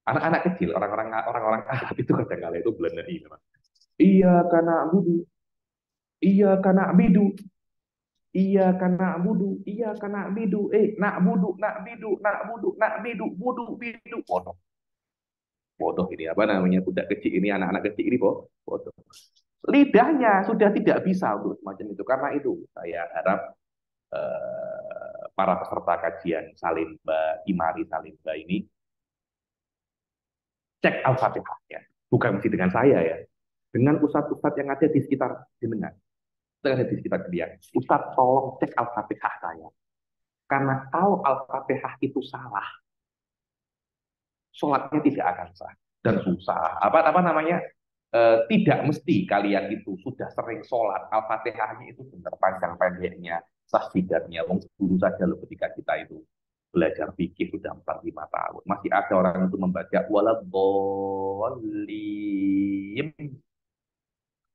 Anak-anak kecil, orang-orang Arab itu kadang-kala itu belenai. Iya karena budu, iya karena bidu, iya karena budu, iya karena bidu, nak budu, budu, bidu, bodoh, bodoh ini apa namanya budak kecil ini, anak-anak kecil ini bodoh. Lidahnya sudah tidak bisa untuk semacam itu. Karena itu saya harap para peserta kajian Salimba, Imari Salimba ini cek Al-Fatihahnya. Bukan mesti dengan saya ya. Dengan ustadz-ustadz yang ada di sekitar jenengan. Yang ada di sekitar dia. Ustadz tolong cek Al-Fatihah saya. Karena kalau Al-Fatihah itu salah, sholatnya tidak akan sah. Dan susah. Apa namanya? Tidak mesti kalian itu sudah sering sholat. Al-Fatihahnya itu benar panjang pendeknya, sah tidaknya. Dulu saja loh ketika kita itu belajar fikih sudah 4-5 tahun. Masih ada orang itu membaca waladhdallin.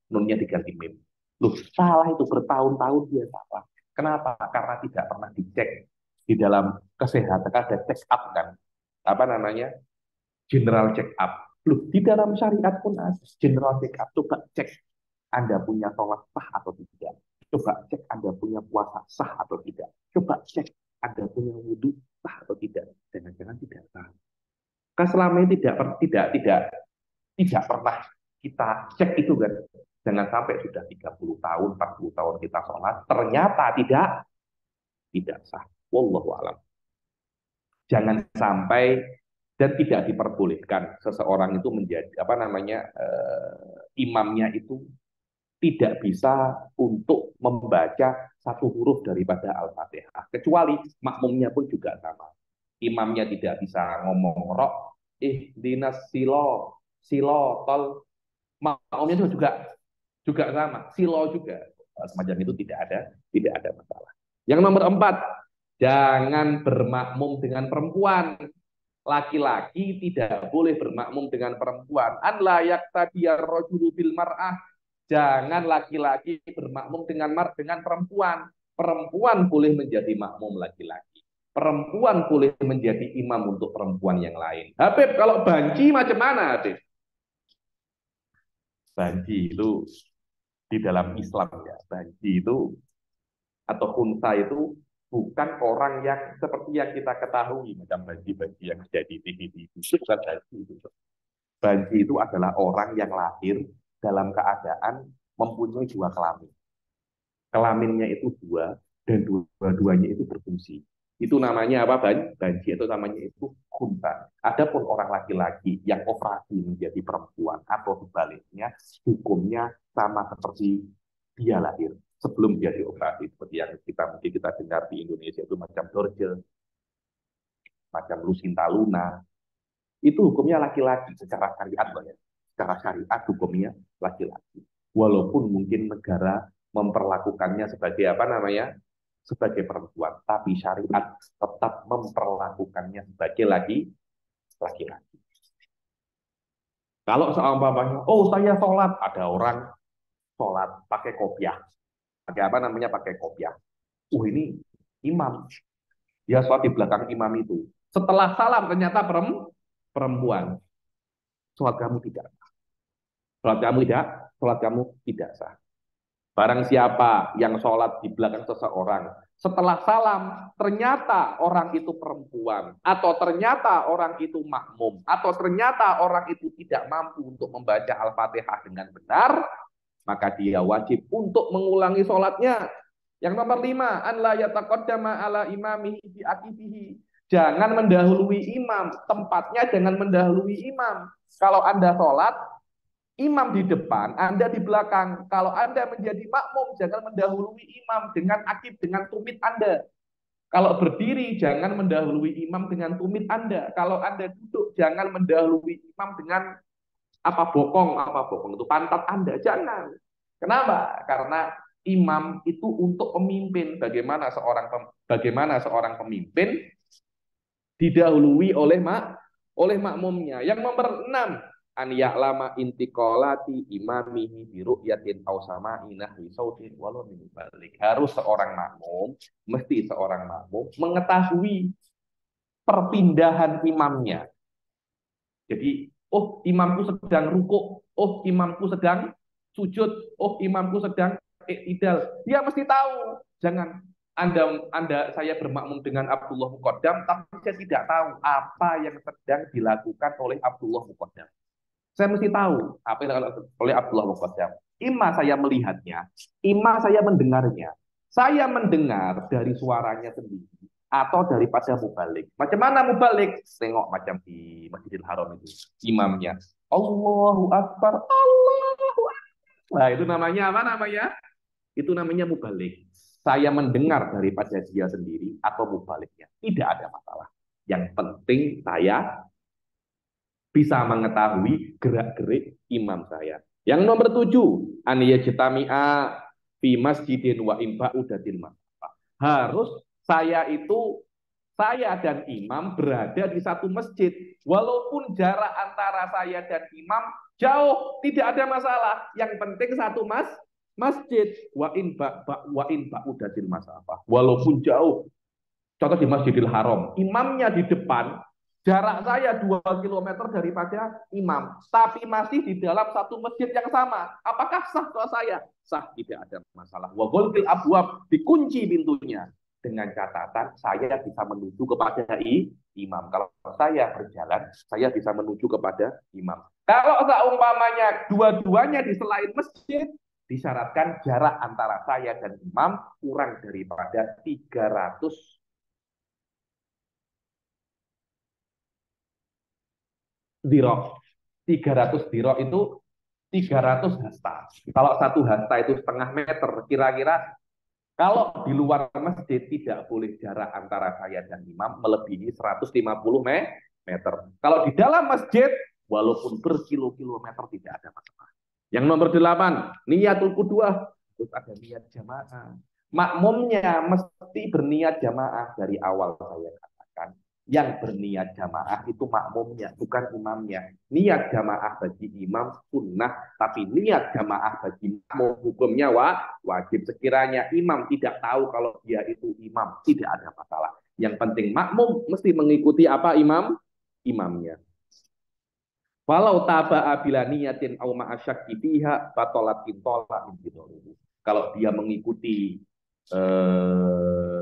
Nunnya diganti mim. Loh, salah itu bertahun-tahun dia salah. Kenapa? Karena tidak pernah dicek di dalam kesehatan. Ada check up kan? Apa namanya? General check up. Loh, di dalam syariat pun ada general check up. Coba cek Anda punya sholat sah atau tidak. Coba cek Anda punya puasa sah atau tidak. Coba cek Anda punya wudhu sah atau tidak. Jangan-jangan tidak sah. Karena selama ini tidak pernah kita cek itu kan. Jangan sampai sudah 30 tahun, 40 tahun kita sholat, ternyata tidak sah. Wallahu a'lam. Jangan sampai dan tidak diperbolehkan seseorang itu menjadi imamnya itu tidak bisa untuk membaca satu huruf daripada Al-Fatihah. Kecuali makmumnya pun juga sama. Imamnya tidak bisa ngomong rok, dinas silo, tol. Makmumnya juga sama, silo juga. Semacam itu tidak ada masalah. Yang nomor 4, jangan bermakmum dengan perempuan. Laki-laki tidak boleh bermakmum dengan perempuan. An la yaqtadiyar rajulu bil mar'ah. Jangan laki-laki bermakmum dengan perempuan. Perempuan boleh menjadi makmum laki-laki. Perempuan boleh menjadi imam untuk perempuan yang lain. Habib, kalau banci macam mana, Habib? Banci itu di dalam Islam ya. Banci itu atau unta itu bukan orang yang seperti yang kita ketahui macam banci-banci yang ada di TV itu bukan banci itu. Banci itu adalah orang yang lahir dalam keadaan mempunyai 2 kelamin. Kelaminnya itu 2 dan dua-duanya itu berfungsi. Itu namanya apa? Banci itu namanya itu unta. Adapun orang laki-laki yang operasi menjadi perempuan atau sebaliknya, hukumnya sama seperti dia lahir sebelum dia dioperasi, seperti yang mungkin kita dengar di Indonesia itu macam Dorje, macam Lucinta Luna, itu hukumnya laki-laki secara syariat loh ya. Secara syariat hukumnya laki-laki. Walaupun mungkin negara memperlakukannya sebagai sebagai perempuan, tapi syariat tetap memperlakukannya sebagai laki-laki. Kalau seumpamanya, saya sholat, ada orang sholat pakai kopiah. Pakai kopiah. Ini imam. Dia sholat di belakang imam itu. Setelah salam ternyata perempuan. Sholat kamu tidak sah. Sholat kamu tidak sah. Barang siapa yang sholat di belakang seseorang, setelah salam ternyata orang itu perempuan, atau ternyata orang itu makmum, atau ternyata orang itu tidak mampu untuk membaca Al-Fatihah dengan benar, maka dia wajib untuk mengulangi sholatnya. Yang nomor 5, an la yataqaddama ala imamihi bi aqibihi. Jangan mendahului imam, tempatnya jangan mendahului imam. Kalau Anda sholat, imam di depan, Anda di belakang. Kalau Anda menjadi makmum, jangan mendahului imam dengan dengan tumit Anda. Kalau berdiri, jangan mendahului imam dengan tumit Anda. Kalau Anda duduk, jangan mendahului imam dengan bokong itu pantat Anda, jangan. Kenapa? Karena imam itu untuk pemimpin. Bagaimana seorang pemimpin didahului oleh makmumnya. Yang nomor 6, an ya'lama intiqalati imamihi bi ru'yatin aw sama'i nahwi sautin walau min balik. Harus seorang makmum mengetahui perpindahan imamnya. Jadi, imamku sedang rukuk, imamku sedang sujud, imamku sedang iktidal. Dia mesti tahu. Jangan saya bermakmum dengan Abdullah Muqaddam, tapi saya tidak tahu apa yang sedang dilakukan oleh Abdullah Muqaddam. Saya mesti tahu apa yang dilakukan oleh Abdullah Muqaddam. Ima saya melihatnya, ima saya mendengarnya. Saya mendengar dari suaranya sendiri atau daripada mubalik. Macam mana mubalik? Tengok macam di Masjidil Haram itu. Imamnya Allahu Akbar, Allahu Akbar. Nah, itu namanya apa namanya? Itu namanya mubalik. Saya mendengar daripada dia sendiri atau mubaliknya. Tidak ada masalah. Yang penting saya bisa mengetahui gerak-gerik imam saya. Yang nomor 7, an yajtami'a fi masjidin wa in ba'udatil masafah. Harus saya dan imam berada di satu masjid. Walaupun jarak antara saya dan imam jauh, tidak ada masalah. Yang penting satu masjid. Wa in ba'udatil masafah. Walaupun jauh. Contoh di Masjidil Haram, imamnya di depan, jarak saya 2 km daripada imam, tapi masih di dalam satu masjid yang sama. Apakah sah kalau saya? Sah, tidak ada masalah. Wa ghulqil abwab, dikunci pintunya. dengan catatan saya bisa menuju kepada imam. Kalau saya berjalan, saya bisa menuju kepada imam. Kalau seumpamanya dua-duanya di selain masjid, disyaratkan jarak antara saya dan imam kurang daripada 300 dirok. 300 dirok itu 300 hasta. Kalau satu hasta itu setengah meter, kira-kira kalau di luar masjid tidak boleh jarak antara saya dan imam melebihi 150 meter. Kalau di dalam masjid, walaupun berkilo-kilometer tidak ada masalah. Yang nomor 8, niatul qudwah, harus ada niat jamaah. Makmumnya mesti berniat jamaah dari awal saya katakan. Yang berniat jamaah itu makmumnya, bukan imamnya. Niat jamaah bagi imam sunnah, tapi niat jamaah bagi makmum hukumnya wajib. Sekiranya imam tidak tahu kalau dia itu imam, tidak ada masalah. Yang penting makmum mesti mengikuti apa imamnya. Walau taba'a bila niyatin au ma'asyakki fiha batalat intola min bidorihi. Kalau dia mengikuti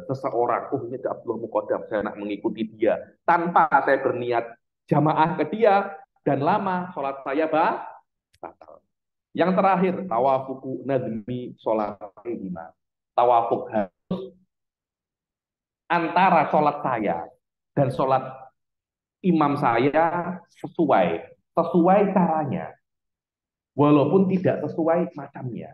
seseorang, ini Abdullah Muqaddam, saya nak mengikuti dia tanpa saya berniat jamaah ke dia dan lama sholat saya batal. Yang terakhir, tawafuku nazmi sholat lima. Tawafuk antara sholat saya dan sholat imam saya sesuai caranya, walaupun tidak sesuai macamnya.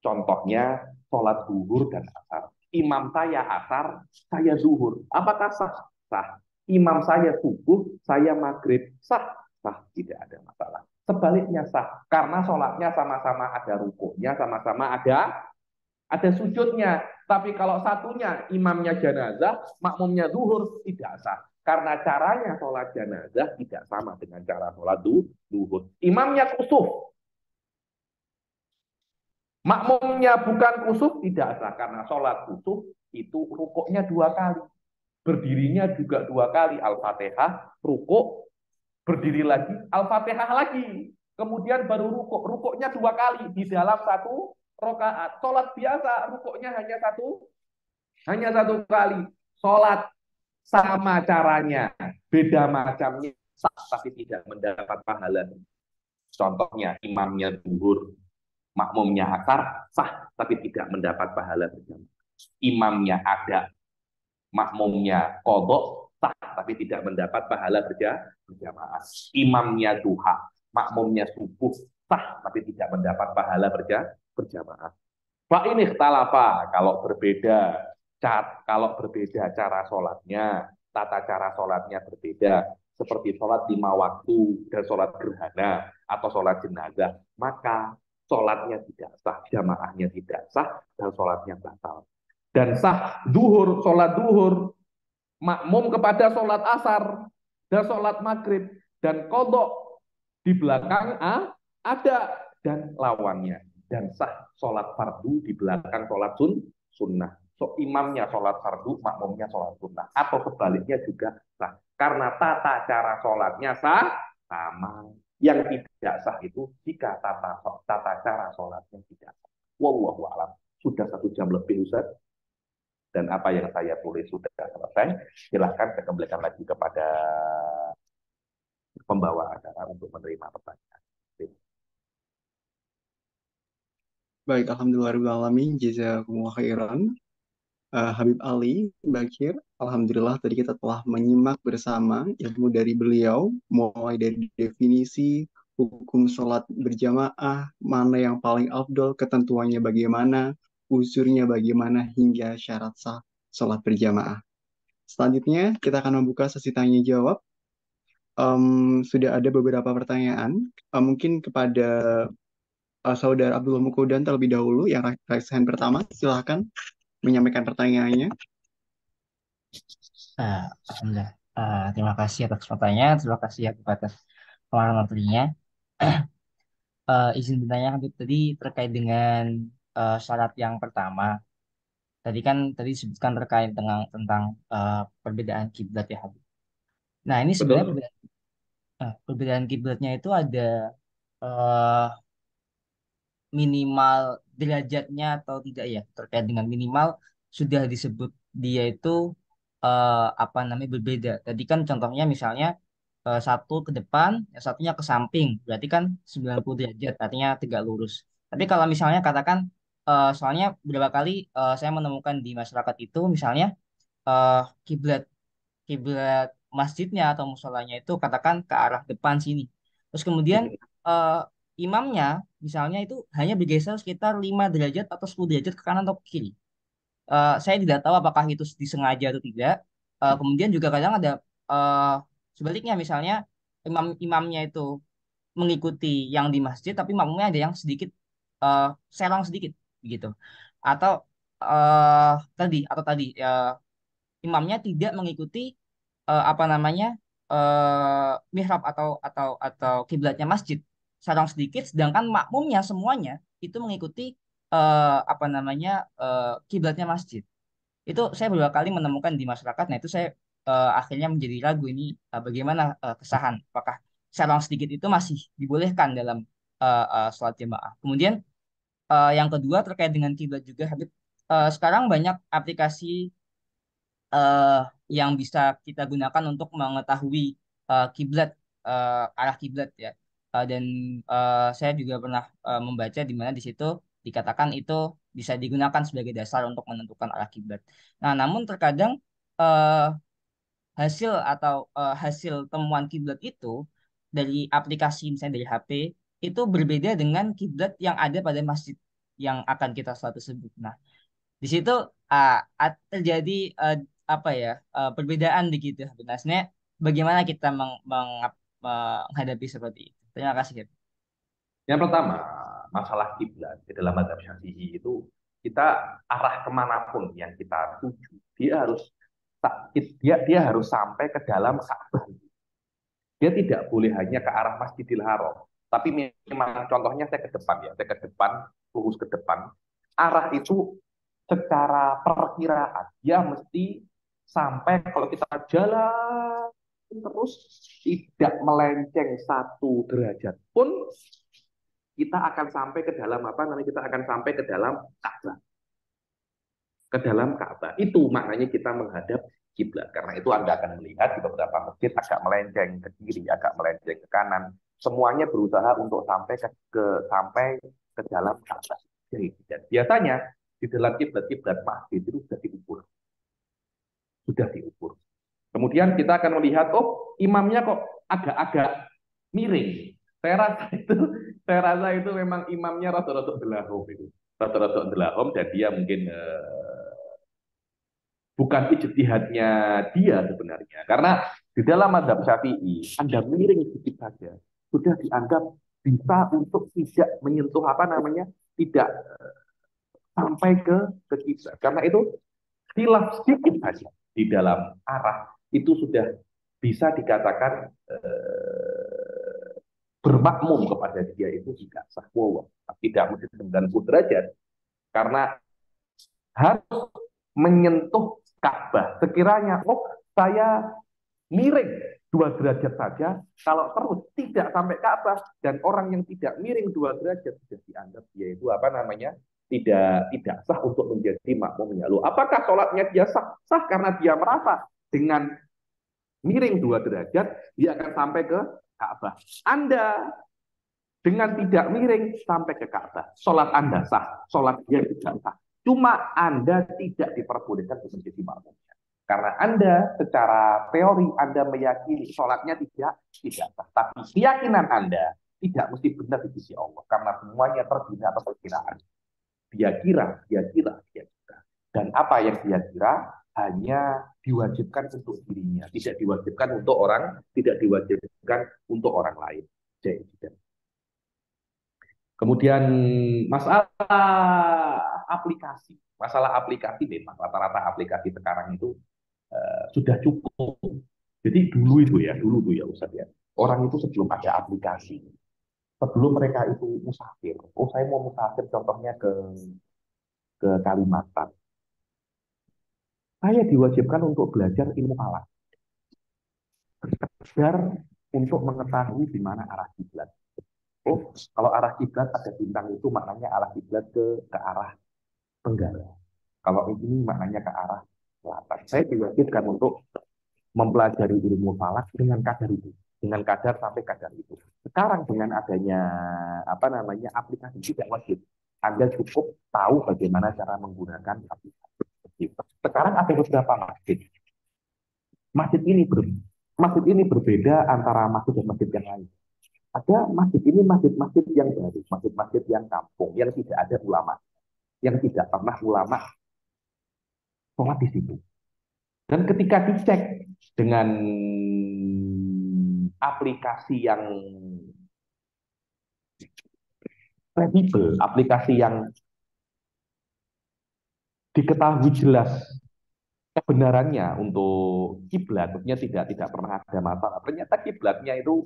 Contohnya sholat zuhur dan asar. Imam saya asar, saya zuhur. Apakah sah? Sah. Imam saya subuh, saya maghrib. Sah. Sah. Tidak ada masalah. Sebaliknya sah. Karena sholatnya sama-sama ada rukuknya, sama-sama ada sujudnya. Tapi kalau satunya imamnya jenazah, makmumnya zuhur, tidak sah. Karena caranya sholat jenazah tidak sama dengan cara sholat zuhur. Imamnya kusuf, makmumnya bukan kusuf, tidak sah. Karena sholat kusuf itu rukuknya 2 kali. Berdirinya juga 2 kali. Al-Fatihah, rukuk, berdiri lagi, Al-Fatihah lagi. Kemudian baru rukuk. Rukuknya 2 kali di dalam satu rakaat. Sholat biasa, rukuknya hanya satu kali. Sholat sama caranya, beda macamnya, sah tapi tidak mendapat pahala. Contohnya imamnya zuhur, makmumnya asar, sah tapi tidak mendapat pahala berjamaah. Imamnya ada, makmumnya qadha, sah tapi tidak mendapat pahala berjamaah. Imamnya duha, makmumnya subuh, sah tapi tidak mendapat pahala berjamaah. Pak ini ikhtalafa, kalau berbeda cara sholatnya, tata cara sholatnya berbeda, seperti sholat 5 waktu dan sholat gerhana atau sholat jenazah, maka sholatnya tidak sah, jamaahnya tidak sah, dan sholatnya batal. Dan sah duhur, sholat duhur, makmum kepada sholat asar dan sholat maghrib, dan kodok di belakang ada dan lawannya. Dan sah sholat fardu di belakang sholat sunnah. So, imamnya sholat fardu, makmumnya sholat sunnah. Atau sebaliknya juga sah. Karena tata cara sholatnya sama. Yang tidak sah itu jika tata cara sholatnya tidak sah. Wallahu a'lam. Sudah 1 jam lebih, Ustaz. Dan apa yang saya tulis sudah selesai. Silahkan saya kembalikan lagi kepada pembawa acara untuk menerima pertanyaan. Baik, alhamdulillahirrahmanirrahim. Jazakumullah khairan. Habib Ali Bakir, alhamdulillah tadi kita telah menyimak bersama ilmu dari beliau, mulai dari definisi, hukum sholat berjamaah, mana yang paling afdol, ketentuannya bagaimana, usurnya bagaimana, hingga syarat sah sholat berjamaah. Selanjutnya, kita akan membuka sesi tanya jawab. Sudah ada beberapa pertanyaan, mungkin kepada Saudara Abdullah Mukodan terlebih dahulu, yang raise hand pertama, silahkan menyampaikan pertanyaannya. Alhamdulillah. Terima kasih atas pertanyaan. Terima kasih ya kepada pengarang materinya. Izin bertanya Habib tadi terkait dengan syarat yang pertama. Tadi disebutkan terkait tentang perbedaan kiblat ya Habib. Nah ini sebenarnya Betul. perbedaan kiblatnya itu ada eh, minimal derajatnya atau tidak ya terkait dengan minimal sudah disebut dia itu apa namanya berbeda. Tadi kan contohnya misalnya satu ke depan, yang satunya ke samping, berarti kan 90 derajat, artinya tegak lurus. Tapi kalau misalnya katakan, soalnya beberapa kali saya menemukan di masyarakat itu, misalnya eh, kiblat kiblat masjidnya atau musolanya itu katakan ke arah depan sini. Terus kemudian eh, imamnya misalnya itu hanya bergeser sekitar 5 derajat atau 10 derajat ke kanan atau ke kiri. Saya tidak tahu apakah itu disengaja atau tidak. Kemudian juga kadang ada eh, sebaliknya, misalnya imamnya itu mengikuti yang di masjid, tapi makmumnya ada yang sedikit eh, serong sedikit gitu. Atau tadi imamnya tidak mengikuti apa namanya mihrab atau kiblatnya masjid serong sedikit, sedangkan makmumnya semuanya itu mengikuti apa namanya kiblatnya masjid. Itu saya beberapa kali menemukan di masyarakat. Nah, itu saya akhirnya menjadi ragu ini bagaimana kesahan. Apakah sarang sedikit itu masih dibolehkan dalam sholat jamaah. Kemudian yang kedua terkait dengan kiblat juga, Habib. Sekarang banyak aplikasi eh, yang bisa kita gunakan untuk mengetahui kiblat, arah kiblat ya. Dan saya juga pernah membaca di mana di situ dikatakan itu bisa digunakan sebagai dasar untuk menentukan arah kiblat. Nah, namun terkadang eh, hasil temuan kiblat itu dari aplikasi misalnya dari HP itu berbeda dengan kiblat yang ada pada masjid yang akan kita sholat tersebut. Nah, di situ terjadi apa ya perbedaan begitu. Sebenarnya bagaimana kita menghadapi seperti itu? Terima kasih. Habib. Yang pertama, masalah kiblat di dalam mazhab Syafi'i itu kita arah kemanapun yang kita tuju, dia harus sampai ke dalam Ka'bah. Dia tidak boleh hanya ke arah Masjidil Haram. Tapi memang contohnya saya ke depan ya, saya ke depan, lurus ke depan. Arah itu secara perkiraan dia mesti sampai kalau kita jalan terus tidak melenceng 1 derajat pun kita akan sampai ke dalam apa namanya kita akan sampai ke dalam Ka'bah, ke dalam Ka'bah. Itu maknanya kita menghadap kiblat. Karena itu Anda akan melihat di beberapa masjid agak melenceng ke kiri, agak melenceng ke kanan. Semuanya berusaha untuk sampai ke dalam Ka'bah. Dan biasanya di dalam kiblat-kiblat masjid itu sudah diukur. Kemudian kita akan melihat, oh imamnya kok agak-agak miring. Saya rasa itu memang imamnya rada-rada delahom itu. Rada-rada delahom dan dia mungkin bukan ijtihadnya dia sebenarnya. Karena di dalam mazhab Syafi'i, Anda miring sedikit saja sudah dianggap bisa untuk tidak menyentuh apa namanya, tidak sampai ke kiblat. Karena itu khilaf sedikit saja di dalam arah itu sudah bisa dikatakan bermakmum kepada dia itu tidak sah. Wow, tidak mesti 90 derajat karena harus menyentuh Ka'bah. Sekiranya, oh saya miring 2 derajat saja, kalau terus tidak sampai Ka'bah dan orang yang tidak miring 2 derajat sudah dianggap dia itu apa namanya tidak sah untuk menjadi makmumnya. Loh, apakah sholatnya dia sah? Sah karena dia merasa dengan miring 2 derajat dia akan sampai ke Ka'bah. Anda dengan tidak miring sampai ke Ka'bah, sholat Anda sah, sholat dia tidak sah. Cuma Anda tidak diperbolehkan untuk menjadi makmumnya. Karena Anda secara teori Anda meyakini sholatnya tidak sah. Tapi keyakinan Anda tidak mesti benar di sisi Allah. Karena semuanya terbina atas perkiraan. Dia kira. Dan apa yang dia kira hanya diwajibkan untuk dirinya. Tidak diwajibkan untuk orang lain. Jadi, kemudian masalah aplikasi memang rata-rata aplikasi sekarang itu sudah cukup. Jadi dulu tuh ya Ustaz ya. Orang itu sebelum ada aplikasi, sebelum mereka itu musafir. Oh saya mau musafir contohnya ke Kalimantan. Saya diwajibkan untuk belajar ilmu falak, belajar untuk mengetahui di mana arah kiblat. Oh, kalau arah kiblat ada bintang itu maknanya arah kiblat ke arah tenggara. Kalau ini maknanya ke arah Selatan. Saya diwajibkan untuk mempelajari ilmu falak dengan kadar itu, dengan kadar sampai kadar itu. Sekarang dengan adanya aplikasi tidak wajib. Anda cukup tahu bagaimana cara menggunakan aplikasi. Sekarang ada beberapa masjid. Masjid ini masjid ini berbeda antara masjid dan masjid yang lain. Ada masjid ini masjid-masjid yang baru, masjid-masjid yang kampung, yang tidak ada ulama, yang tidak pernah ulama sholat di situ. Dan ketika dicek dengan aplikasi yang kredibel, aplikasi yang diketahui jelas kebenarannya untuk kiblat, maksudnya tidak pernah ada masalah. Ternyata kiblatnya itu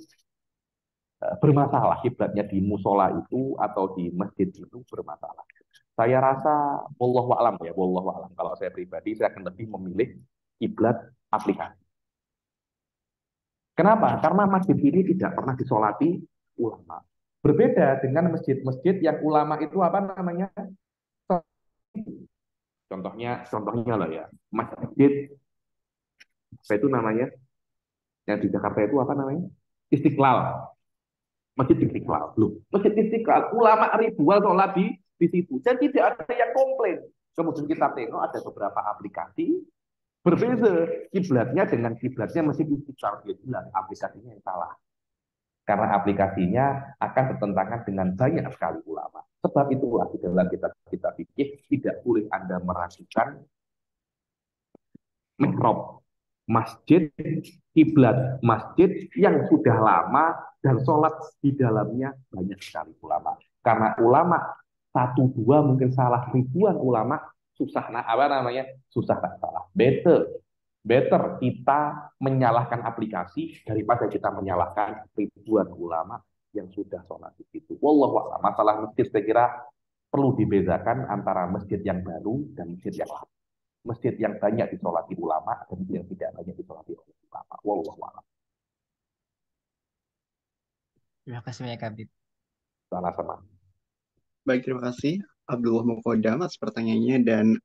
bermasalah, kiblatnya di musola itu atau di masjid itu bermasalah. Saya rasa wallahu a'lam ya, wallahu a'lam. Kalau saya pribadi saya akan lebih memilih kiblat aplikasi. Kenapa? Karena masjid ini tidak pernah disolati ulama. Berbeda dengan masjid-masjid yang ulama itu apa namanya? Contohnya lah ya, masjid apa itu namanya? Yang di Jakarta itu apa namanya? Istiqlal. Masjid Istiqlal. Loh, Masjid Istiqlal, ulama ribuan sholat di situ. Dan tidak ada yang komplain. Kemudian kita tengok ada beberapa aplikasi berbeda kiblatnya dengan kiblatnya Masjid Istiqlal. Dia bilang aplikasinya yang salah. Karena aplikasinya akan bertentangan dengan banyak sekali ulama. Sebab itulah di dalam kita pikir tidak boleh Anda meragukan mihrab masjid, kiblat masjid yang sudah lama dan sholat di dalamnya banyak sekali ulama. Karena ulama satu dua mungkin salah, ribuan ulama susah susah nak salah. Better kita menyalahkan aplikasi daripada kita menyalahkan ribuan ulama yang sudah sholat di situ. Wallahu a'lam. Masalah masjid saya kira perlu dibedakan antara masjid yang baru dan masjid yang lama. Masjid yang banyak disolati ulama dan masjid yang tidak banyak disolati oleh ulama. Wallahu a'lam. Terima kasih banyak, Habib. Sama-sama. Baik, terima kasih Abdullah Mukodam atas pertanyaannya dan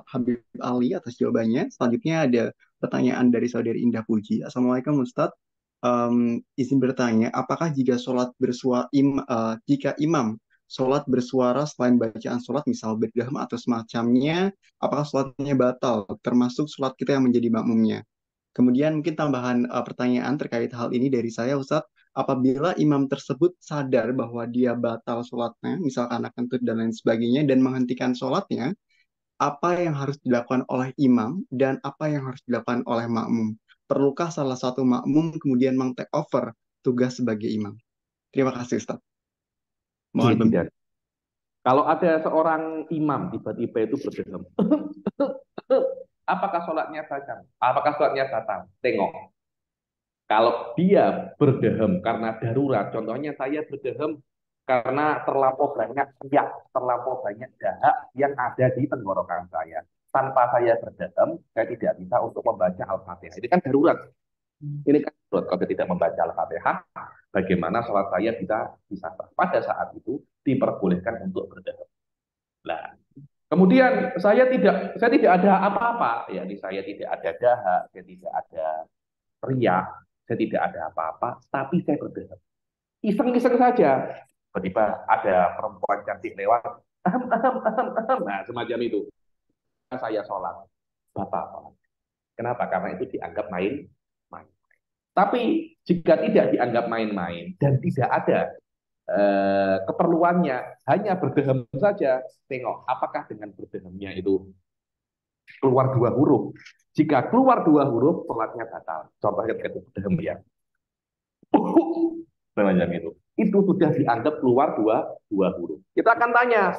Habib Ali atas jawabannya. Selanjutnya ada pertanyaan dari saudari Indah Puji. Assalamualaikum Ustadz. Izin bertanya, apakah jika jika imam sholat bersuara selain bacaan sholat, misal berdaham atau semacamnya, apakah sholatnya batal, termasuk sholat kita yang menjadi makmumnya? Kemudian mungkin tambahan pertanyaan terkait hal ini dari saya, Ustadz. Apabila imam tersebut sadar bahwa dia batal sholatnya, misal karena kentut dan lain sebagainya, dan menghentikan sholatnya, apa yang harus dilakukan oleh imam dan apa yang harus dilakukan oleh makmum? Perlukah salah satu makmum kemudian meng-take over tugas sebagai imam? Terima kasih, Ustadz. Mohon Tidak. Kalau ada seorang imam tiba-tiba itu berdeham, apakah sholatnya batal? Apakah sholatnya batal? Tengok. Kalau dia berdeham karena darurat, contohnya saya berdeham karena terlampau banyak terlampau banyak dahak yang ada di tenggorokan saya. Tanpa saya berdeham, saya tidak bisa untuk membaca Al-Fatihah. Ini kan darurat. Ini kan darurat. Kalau saya tidak membaca Al-Fatihah, bagaimana sholat saya bisa sah? Pada saat itu diperbolehkan untuk berdeham. Nah, kemudian saya tidak ada apa-apa, yakni saya tidak ada dahak, saya tidak ada riak, saya tidak ada apa-apa, tapi saya berdeham. Iseng-iseng saja. Tiba-tiba ada perempuan cantik lewat, nah semacam itu. Saya sholat, batal sholat. Kenapa? Karena itu dianggap main. Tapi jika tidak dianggap main-main dan tidak ada keperluannya, hanya berdeham saja, tengok apakah dengan berdehamnya itu keluar dua huruf. Jika keluar dua huruf, sholatnya batal. Contohnya ketika berdehem ya. Semacam itu sudah dianggap keluar dua huruf. Kita akan tanya,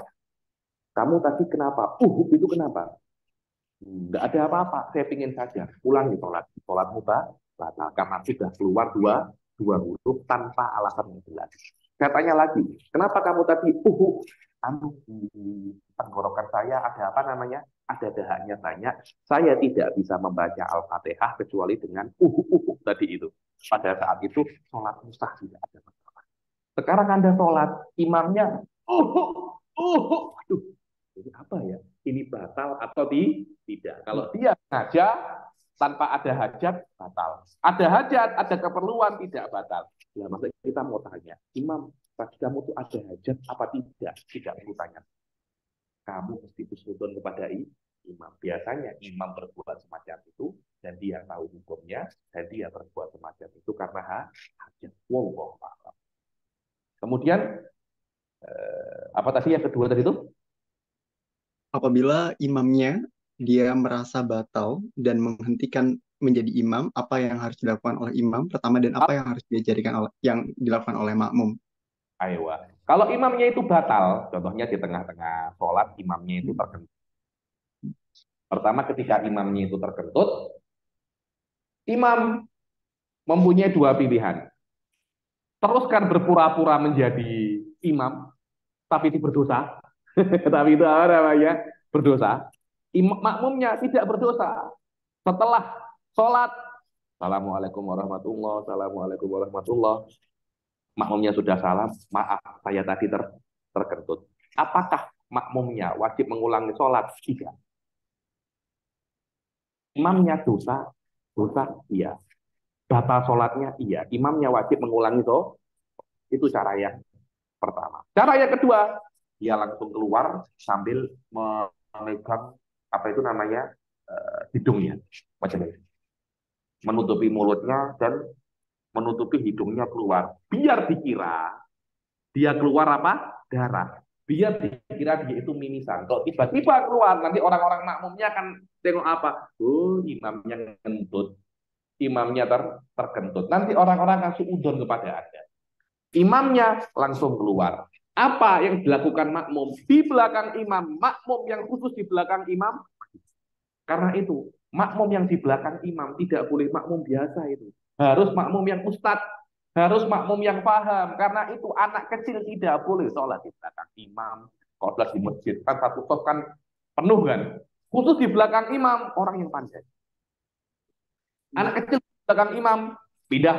kamu tadi kenapa? Itu kenapa? Enggak ada apa-apa, saya pingin saja ulangi sholatmu batal karena sudah keluar dua huruf tanpa alasan yang jelas. Saya tanya lagi, kenapa kamu tadi di tenggorokan saya ada apa namanya? Ada dahaknya banyak. Saya tidak bisa membaca Al-Fatihah kecuali dengan tadi itu. Pada saat itu sholat sah, tidak ada masalah. Sekarang Anda sholat, imamnya aduh, ini apa ya? ini batal atau tidak. Kalau dia sengaja tanpa ada hajat, batal. Ada hajat, ada keperluan, tidak batal. Ya, maksudnya kita mau tanya, Imam, bagi kamu tuh ada hajat apa tidak? Tidak perlu tanya. Kamu mesti husnudon kepada imam. Biasanya imam berbuat semacam itu, dan dia tahu hukumnya, dan dia berbuat semacam itu karena hajat. Wallahu a'lam. Kemudian, apa tadi yang kedua tadi itu? Apabila imamnya dia merasa batal dan menghentikan menjadi imam, apa yang harus dilakukan oleh imam pertama dan apa yang harus yang dilakukan oleh makmum? Ayo. Kalau imamnya itu batal, contohnya di tengah-tengah sholat, imamnya itu terkentut. Pertama, ketika imamnya itu terkentut, imam mempunyai dua pilihan. Teruskan berpura-pura menjadi imam, tapi itu berdosa. Tapi itu apa namanya? Berdosa. Makmumnya tidak berdosa. Setelah sholat, Assalamualaikum warahmatullahi wabarakatuh, Assalamualaikum warahmatullahi wabarakatuh. Makmumnya sudah salam, maaf saya tadi terkentut. Apakah makmumnya wajib mengulangi sholat? Tidak. Imamnya dosa, iya. Batal sholatnya, iya. Imamnya wajib mengulangi sholat. Itu cara yang pertama. Cara yang kedua, dia langsung keluar sambil memegang apa itu namanya hidungnya, macam ini, menutupi mulutnya dan menutupi hidungnya keluar, biar dikira dia keluar apa? Darah. Biar dikira dia itu mimisan. Kalau tiba-tiba keluar, nanti orang-orang makmumnya akan tengok apa? Oh, imamnya ngentut. Imamnya terkentut. Nanti orang-orang akan suudon kepada Anda. Imamnya langsung keluar. Apa yang dilakukan makmum? Di belakang imam. Makmum yang khusus di belakang imam. Karena itu, makmum yang di belakang imam tidak boleh makmum biasa itu. Harus makmum yang ustadz. Harus makmum yang paham. Karena itu anak kecil tidak boleh sholat di belakang imam. Kalau sholat di masjid kan satu stop kan penuh kan. Khusus di belakang imam orang yang pandai. Anak kecil di belakang imam pindah.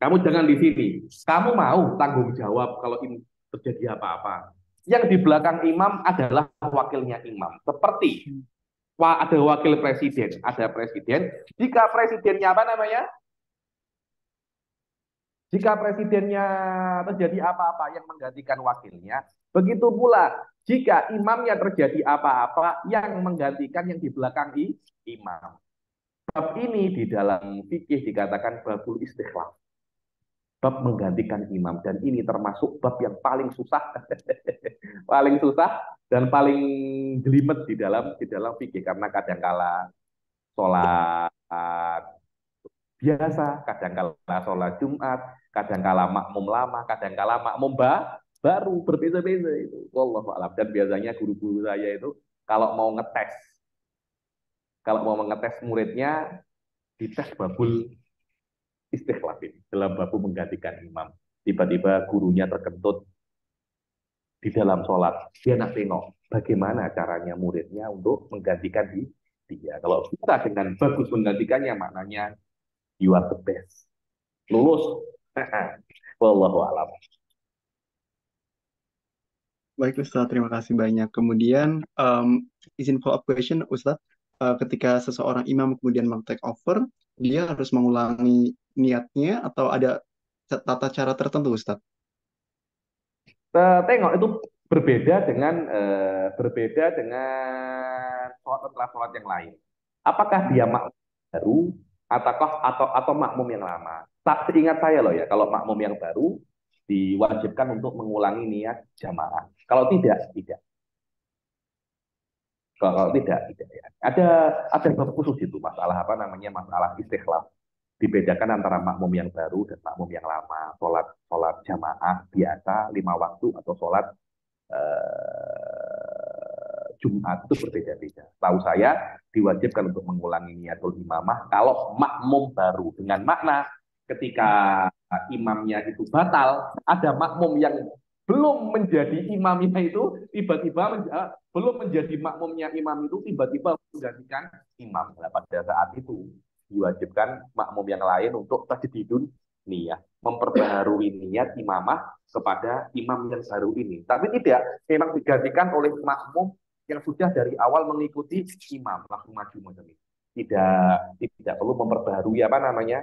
Kamu jangan di sini. Kamu mau tanggung jawab kalau ini terjadi apa-apa. Yang di belakang imam adalah wakilnya imam. Seperti ada wakil presiden, ada presiden. Jika presidennya apa namanya? Jika presidennya terjadi apa-apa yang menggantikan wakilnya, begitu pula jika imamnya terjadi apa-apa yang menggantikan yang di belakang imam. Bab ini di dalam fikih dikatakan babul istikhlaf. Bab menggantikan imam, dan ini termasuk bab yang paling susah paling susah dan paling jelimet di dalam fikih, karena kadangkala sholat biasa, kadangkala sholat Jumat, kadangkala makmum lama, kadangkala makmum baru, berbeda-beda itu. Wallahu a'lam. Dan biasanya guru-guru saya itu kalau mau mengetes muridnya, dites babul istikhlafin dalam babu menggantikan imam. Tiba-tiba gurunya terkentut di dalam sholat, dia nak tengok bagaimana caranya muridnya untuk menggantikan dia. Kalau kita dengan bagus menggantikannya, maknanya you are the best. Lulus. Wallahu a'lam. Baik Ustaz, terima kasih banyak. Kemudian izin follow up question Ustaz, ketika seseorang imam kemudian take over, dia harus mengulangi niatnya atau ada tata cara tertentu Ustaz? Tengok itu berbeda dengan sholat yang lain. Apakah dia makmum baru atau makmum yang lama? Tak seingat saya loh ya, kalau makmum yang baru diwajibkan untuk mengulangi niat jamaah. Kalau tidak. Kalau tidak ya. Ada bab khusus itu, masalah apa namanya, masalah istikhlaf. Dibedakan antara makmum yang baru dan makmum yang lama. Sholat jamaah biasa 5 waktu atau sholat Jumat itu berbeda-beda. Tahu saya diwajibkan untuk mengulangi niatul imamah kalau makmum baru, dengan makna ketika imamnya itu batal, ada makmum yang belum menjadi imamnya itu tiba-tiba belum menjadi makmumnya imam itu tiba-tiba menggantikan imam. Nah, pada saat itu diwajibkan makmum yang lain untuk tajdidun niat, memperbaharui niat imamah kepada imam yang baru ini. Tapi tidak, memang digantikan oleh makmum yang sudah dari awal mengikuti imam langsung maju macam itu. Tidak perlu memperbaharui apa namanya?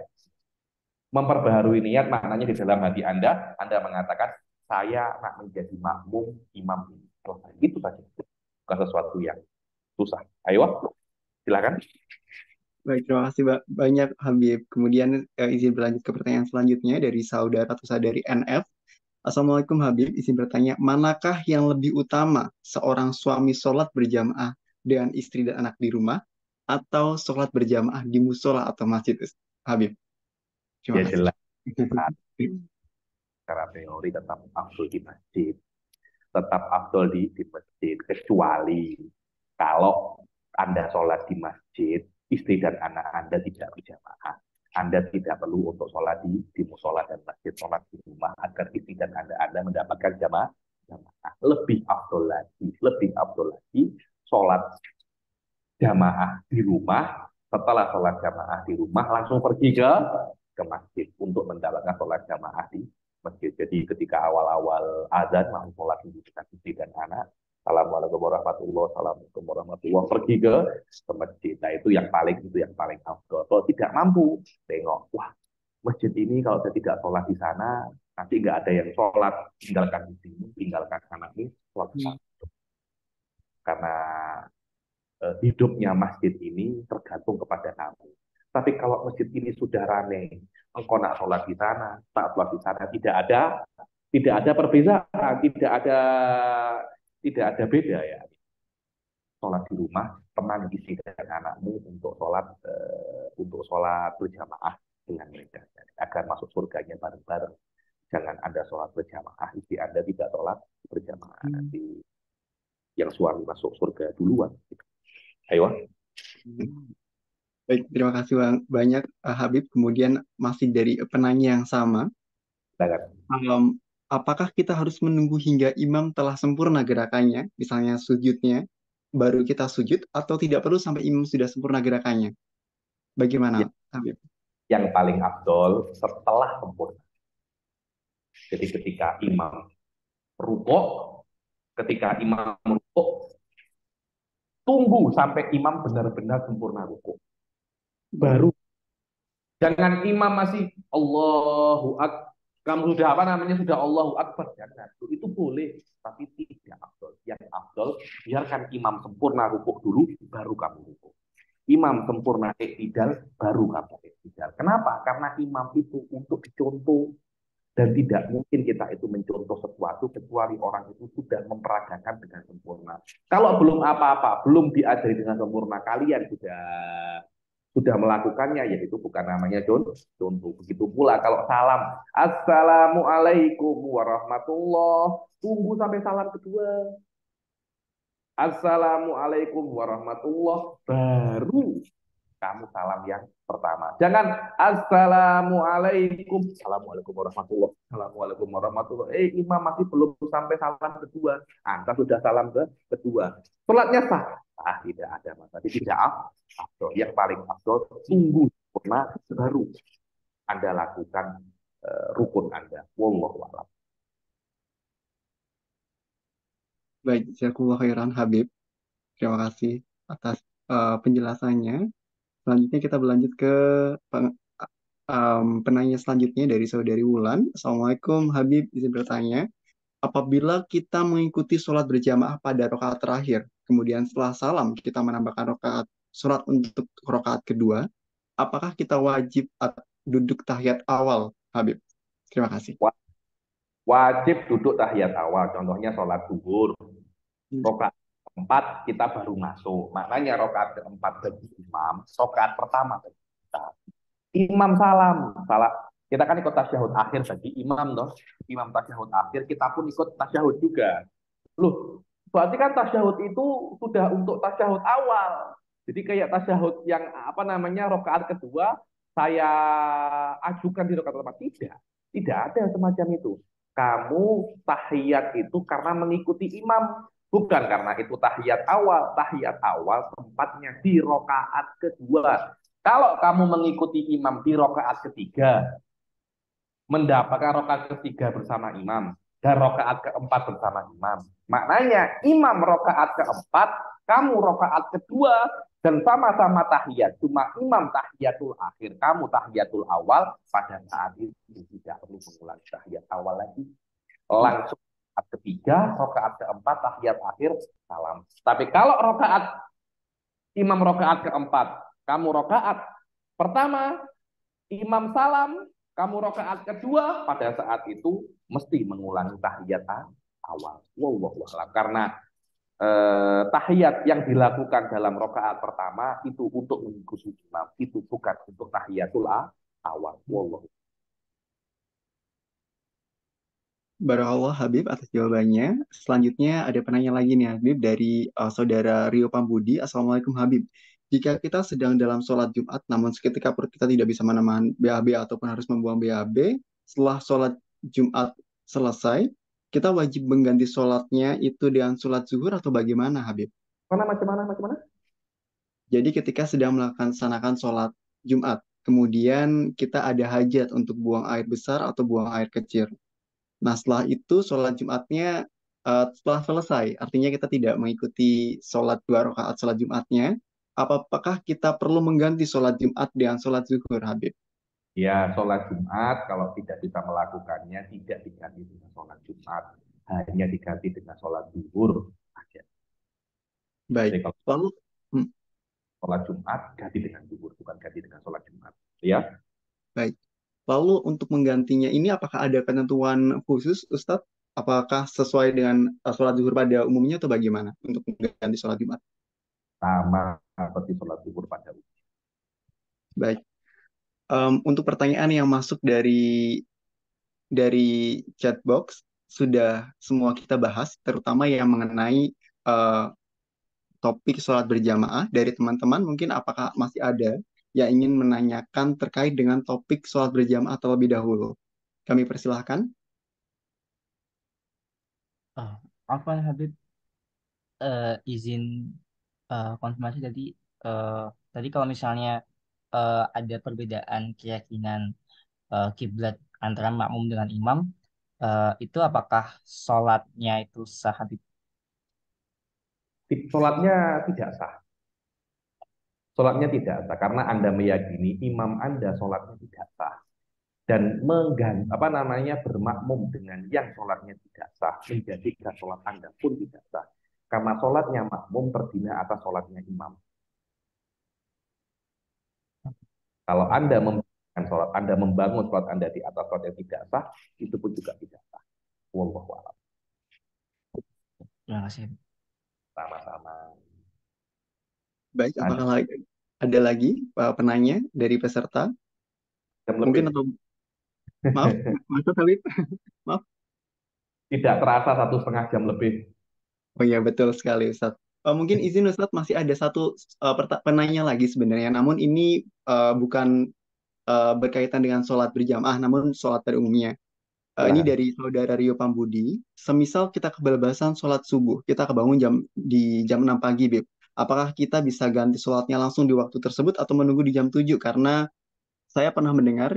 Memperbaharui niat, maknanya di dalam hati Anda mengatakan saya nak menjadi makmum imam ini. Selesai. Itu saja. Bukan sesuatu yang susah. Ayo, silakan. Baik, terima kasih banyak Habib. Kemudian izin berlanjut ke pertanyaan selanjutnya dari saudara atau saudari NF. Assalamualaikum Habib, izin bertanya, manakah yang lebih utama, seorang suami sholat berjamaah dengan istri dan anak di rumah, atau sholat berjamaah di musola atau masjid, Habib? Ya Terima kasih. jelas. Secara teori tetap afdol di masjid. Tetap afdol di masjid. Kecuali kalau Anda sholat di masjid, istri dan anak Anda tidak berjamaah. Anda tidak perlu untuk sholat di musola dan masjid, sholat di rumah agar istri dan Anda mendapatkan jamaah. Lebih afdol lagi sholat jamaah di rumah. Setelah sholat jamaah di rumah langsung pergi ke masjid untuk mendapatkan sholat jamaah di masjid. Jadi ketika awal-awal azan langsung sholat di dekat istri dan anak. Assalamualaikum warahmatullahi, pergi ke masjid. Nah itu yang paling afdol. Kalau tidak mampu, tengok, wah masjid ini kalau saya tidak sholat di sana, nanti nggak ada yang sholat, tinggalkan di sini, tinggalkan anak ini, sholat di sana. Karena hidupnya masjid ini tergantung kepada kamu. Tapi kalau masjid ini sudah rame, engkau nak sholat di sana, tak sholat di sana, tidak ada perbedaan, tidak ada beda ya. Sholat di rumah, teman istri dan anakmu untuk sholat berjamaah dengan mereka agar masuk surganya bareng-bareng. Jangan Anda sholat berjamaah, istri Anda tidak sholat berjamaah, nanti yang suami masuk surga duluan. Ayo. Baik, terima kasih banyak Habib. Kemudian masih dari penanya yang sama. Apakah kita harus menunggu hingga imam telah sempurna gerakannya, misalnya sujudnya, baru kita sujud, atau tidak perlu sampai imam sudah sempurna gerakannya? Bagaimana, Habib? Yang paling afdol setelah sempurna. Jadi ketika imam rukuk, tunggu sampai imam benar-benar sempurna rukuk. Baru. Jangan imam masih Allahu Akbar. Kamu sudah sudah Allahu Akbar. Jangan. Itu boleh, tapi tidak afdol. Yang afdol, biarkan imam sempurna rukuk dulu, baru kamu rukuk. Imam sempurna iktidal, baru kamu iktidal. Kenapa? Karena imam itu untuk dicontoh. Dan tidak mungkin kita itu mencontoh sesuatu kecuali orang itu sudah memperagakan dengan sempurna. Kalau belum apa-apa, belum diajari dengan sempurna, kalian sudah melakukannya, yaitu bukan namanya contoh. Begitu pula kalau salam, Assalamualaikum warahmatullah, tunggu sampai salam kedua. Assalamualaikum warahmatullah, baru kamu salam yang pertama. Jangan Assalamualaikum warahmatullah. Imam masih belum sampai salam kedua. Anda sudah salam kedua. Salatnya sah. Tidak ada masalah. Tidak afdol. Yang paling afdol, tunggu sempurna baru Anda lakukan rukun Anda. Wallahu a'lam. Baik, jazakumullah khairan Habib. Terima kasih atas penjelasannya. Selanjutnya kita berlanjut ke penanya selanjutnya dari saudari Wulan. Assalamualaikum Habib, izin bertanya. Apabila kita mengikuti sholat berjamaah pada rakaat terakhir, kemudian setelah salam kita menambahkan rakaat sholat untuk rakaat kedua, apakah kita wajib duduk tahiyat awal, Habib? Terima kasih. Wajib duduk tahiyat awal. Contohnya sholat zuhur. Rakaat keempat kita baru masuk. Maknanya rakaat keempat bagi imam, rakaat pertama bagi kita. Imam salam. Kita kan ikut tasyahud akhir bagi imam toh. Imam tasyahud akhir, kita pun ikut tasyahud juga. Loh, berarti kan tasyahud itu sudah untuk tasyahud awal. Jadi kayak tasyahud yang rakaat kedua saya ajukan di rakaat pertama. Tidak ada semacam itu. Kamu tahiyat itu karena mengikuti imam, bukan karena itu tahiyat awal. Tahiyat awal tempatnya di rakaat kedua. Kalau kamu mengikuti imam di rakaat ketiga, mendapatkan rakaat ketiga bersama imam, dan rokaat keempat bersama imam. Maknanya imam rokaat keempat, kamu rokaat kedua, dan sama-sama tahiyat. Cuma imam tahiyatul akhir, kamu tahiyatul awal. Pada saat itu tidak perlu mengulangi tahiyat awal lagi. Langsung rokaat ketiga, rokaat keempat, tahiyat akhir, salam. Tapi kalau imam rokaat keempat, kamu rokaat pertama, imam salam, kamu rokaat kedua, pada saat itu mesti mengulangi tahiyat awal. Wallahu a'lam. Karena tahiyat yang dilakukan dalam rokaat pertama itu untuk mengikuti imam, itu bukan untuk tahiyatul awal. Wallahu. Barakallah Habib atas jawabannya. Selanjutnya ada penanya lagi nih Habib dari saudara Rio Pambudi. Assalamualaikum Habib. Jika kita sedang dalam sholat Jumat, namun seketika perut kita tidak bisa menahan BAB ataupun harus membuang BAB, setelah sholat Jumat selesai, kita wajib mengganti sholatnya itu dengan sholat zuhur atau bagaimana Habib? Macam mana? Jadi ketika sedang melaksanakan sholat Jumat, kemudian kita ada hajat untuk buang air besar atau buang air kecil. Nah, setelah itu sholat Jumatnya setelah selesai, artinya kita tidak mengikuti sholat 2 rakaat sholat Jumatnya, apakah kita perlu mengganti sholat Jumat dengan sholat zuhur, Habib? Ya, sholat Jumat kalau tidak bisa melakukannya tidak diganti dengan sholat Jumat, hanya diganti dengan sholat zuhur aja. Baik. Jadi kalau Lalu, sholat Jumat ganti dengan zuhur, bukan ganti dengan sholat Jumat. Ya, baik. Lalu untuk menggantinya ini apakah ada ketentuan khusus, Ustadz? Apakah sesuai dengan sholat zuhur pada umumnya atau bagaimana untuk mengganti sholat Jumat? sama seperti sholat zuhur pada umumnya. Baik. Untuk pertanyaan yang masuk dari chat box sudah semua kita bahas, terutama yang mengenai eh, topik sholat berjamaah dari teman-teman. Mungkin apakah masih ada yang ingin menanyakan terkait dengan topik sholat berjamaah terlebih dahulu? Kami persilahkan. Oh, apa Habib, izin konfirmasi tadi, eh, tadi kalau misalnya ada perbedaan keyakinan kiblat antara makmum dengan imam, itu apakah sholatnya itu sah Habib? Sholatnya tidak sah. Sholatnya tidak sah karena Anda meyakini imam Anda sholatnya tidak sah dan bermakmum dengan yang sholatnya tidak sah menjadikan sholat Anda pun tidak sah karena sholatnya makmum terbina atas sholatnya imam. Kalau Anda membangun sholat Anda di atas sholat yang tidak sah, itu pun juga tidak sah. Wallahu a'lam. Terima kasih. Sama-sama. Baik, Ada apakah ada lagi penanya dari peserta? jam Mungkin lebih. atau maaf, Mas Habib, maaf. Tidak terasa 1,5 jam lebih. Oh iya, betul sekali, Ustaz. Mungkin izin Ustaz, masih ada satu penanya lagi sebenarnya. Namun ini bukan berkaitan dengan sholat berjamaah, namun sholat pada umumnya. Ini Silahkan. dari saudara Rio Pambudi. Semisal kita kebablasan sholat subuh, kita kebangun di jam 6 pagi, Bib. Apakah kita bisa ganti sholatnya langsung di waktu tersebut atau menunggu di jam 7? Karena saya pernah mendengar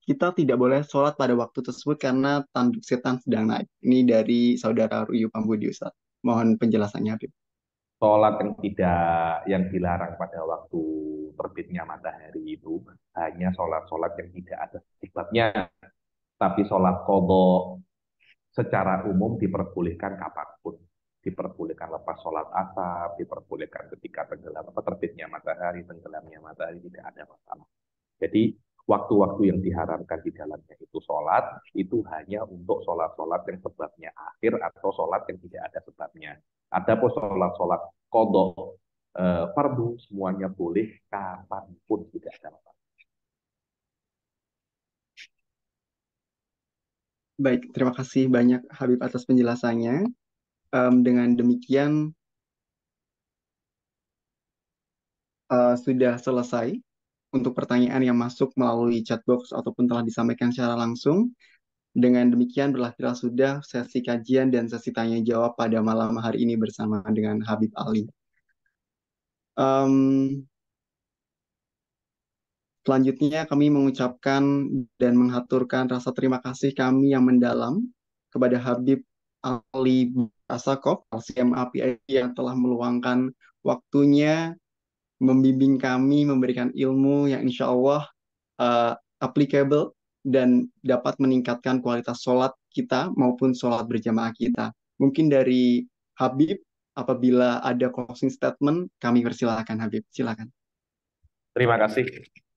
kita tidak boleh sholat pada waktu tersebut karena tanduk setan sedang naik. Ini dari saudara Rio Pambudi, Ustaz. Mohon penjelasannya, Habib. Sholat yang dilarang pada waktu terbitnya matahari itu hanya sholat-sholat yang tidak ada sebabnya. Tapi sholat qadha secara umum diperbolehkan kapanpun. Diperbolehkan lepas sholat asar, diperbolehkan ketika terbitnya matahari, tenggelamnya matahari, tidak ada masalah. Jadi waktu-waktu yang diharamkan di dalamnya itu sholat, itu hanya untuk sholat-sholat yang sebabnya akhir atau sholat yang tidak ada sebabnya. Adapun sholat-sholat qadha fardu semuanya boleh kapanpun, tidak ada masalah. Baik, terima kasih banyak Habib atas penjelasannya. Dengan demikian sudah selesai untuk pertanyaan yang masuk melalui chatbox ataupun telah disampaikan secara langsung. Dengan demikian berakhirlah sudah sesi kajian dan sesi tanya jawab pada malam hari ini bersama dengan Habib Ali. Em, Selanjutnya kami mengucapkan dan mengaturkan rasa terima kasih kami yang mendalam kepada Habib Ali Asakov, LCMA PID yang telah meluangkan waktunya membimbing kami, memberikan ilmu yang insya Allah uh, applicable dan dapat meningkatkan kualitas sholat kita maupun sholat berjamaah kita. Mungkin dari Habib, apabila ada closing statement, kami persilakan Habib. Silakan. Terima kasih.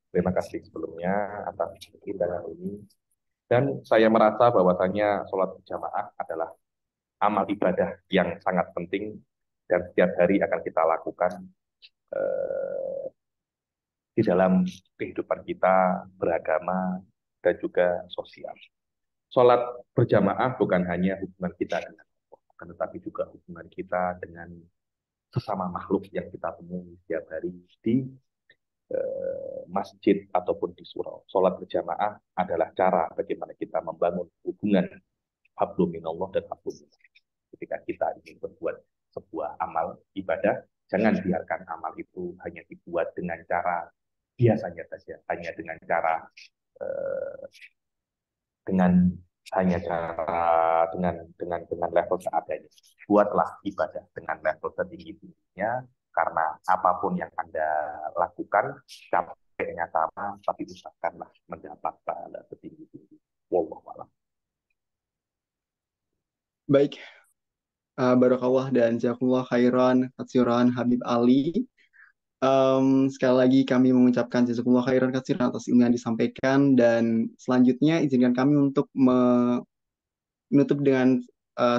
Terima kasih sebelumnya atas undangan ini. Dan saya merasa bahwasannya sholat berjamaah adalah amal ibadah yang sangat penting dan setiap hari akan kita lakukan eh, di dalam kehidupan kita beragama dan juga sosial. Sholat berjamaah bukan hanya hubungan kita dengan Allah, akan tetapi juga hubungan kita dengan sesama makhluk yang kita temui setiap hari di masjid ataupun di surau. Sholat berjamaah adalah cara bagaimana kita membangun hubungan hablum minallah dan hablum minallah. Ketika kita ingin berbuat sebuah amal ibadah, jangan biarkan amal itu hanya dibuat dengan cara biasanya saja, hanya dengan cara eh, dengan hanya cara dengan level seadanya. Buatlah ibadah dengan level setinggi-tingginya, karena apapun yang Anda lakukan, capeknya sama, tapi usahakanlah mendapat pahala setinggi-tinggi. Wallahu a'lam. Baik, Barakallah dan Jazakumullah khairan, Katsiran Habib Ali. Sekali lagi kami mengucapkan jazakumullah khairan katsiran atas ilmu yang disampaikan, dan selanjutnya izinkan kami untuk menutup dengan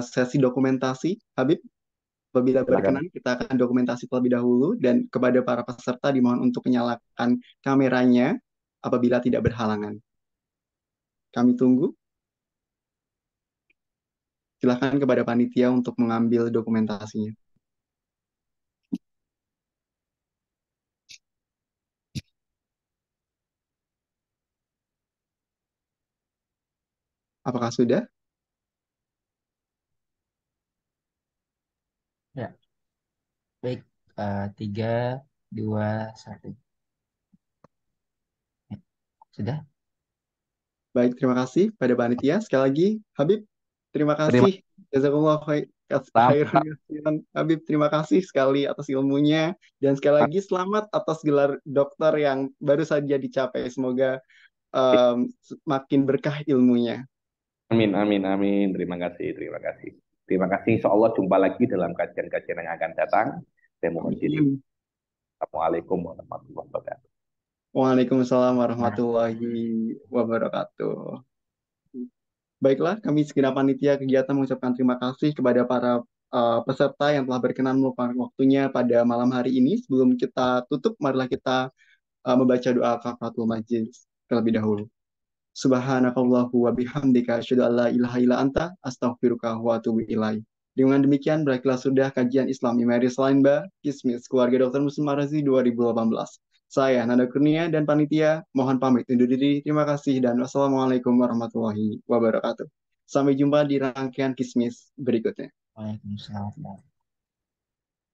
sesi dokumentasi. Habib, apabila Silakan. berkenan kita akan dokumentasi terlebih dahulu, dan kepada para peserta dimohon untuk menyalakan kameranya apabila tidak berhalangan. Kami tunggu. Silakan kepada panitia untuk mengambil dokumentasinya. Apakah sudah? Ya, baik. 3, 2, 1. Ya, sudah? Baik, terima kasih pada panitia. Sekali lagi, Habib, terima Terima kasih. Jazakumullah khairan kasih. katsiran. Habib, terima kasih sekali atas ilmunya. Dan sekali lagi, selamat atas gelar dokter yang baru saja dicapai. Semoga makin berkah ilmunya. Amin, amin, amin. Terima kasih, terima kasih. Terima kasih. Insya Allah jumpa lagi dalam kajian-kajian yang akan datang. Saya mohon diri. Amin. Assalamualaikum warahmatullahi wabarakatuh. Waalaikumsalam Nah, warahmatullahi wabarakatuh. Baiklah, kami segenap panitia kegiatan mengucapkan terima kasih kepada para peserta yang telah berkenan meluangkan waktunya pada malam hari ini. Sebelum kita tutup, marilah kita membaca doa kafaratul majelis terlebih dahulu. Subhanakallahu wa bihamdika asyhadu an la ilaha illa anta astaghfiruka wa atubu ilaik. Dengan demikian berakhirlah sudah kajian Islam Imeri Selainba Kismis Keluarga Dokter Muslim Marazi 2018. Saya Nanda Kurnia dan panitia mohon pamit undur diri. Terima kasih dan wassalamualaikum warahmatullahi wabarakatuh. Sampai jumpa di rangkaian Kismis berikutnya. Waalaikumsalam.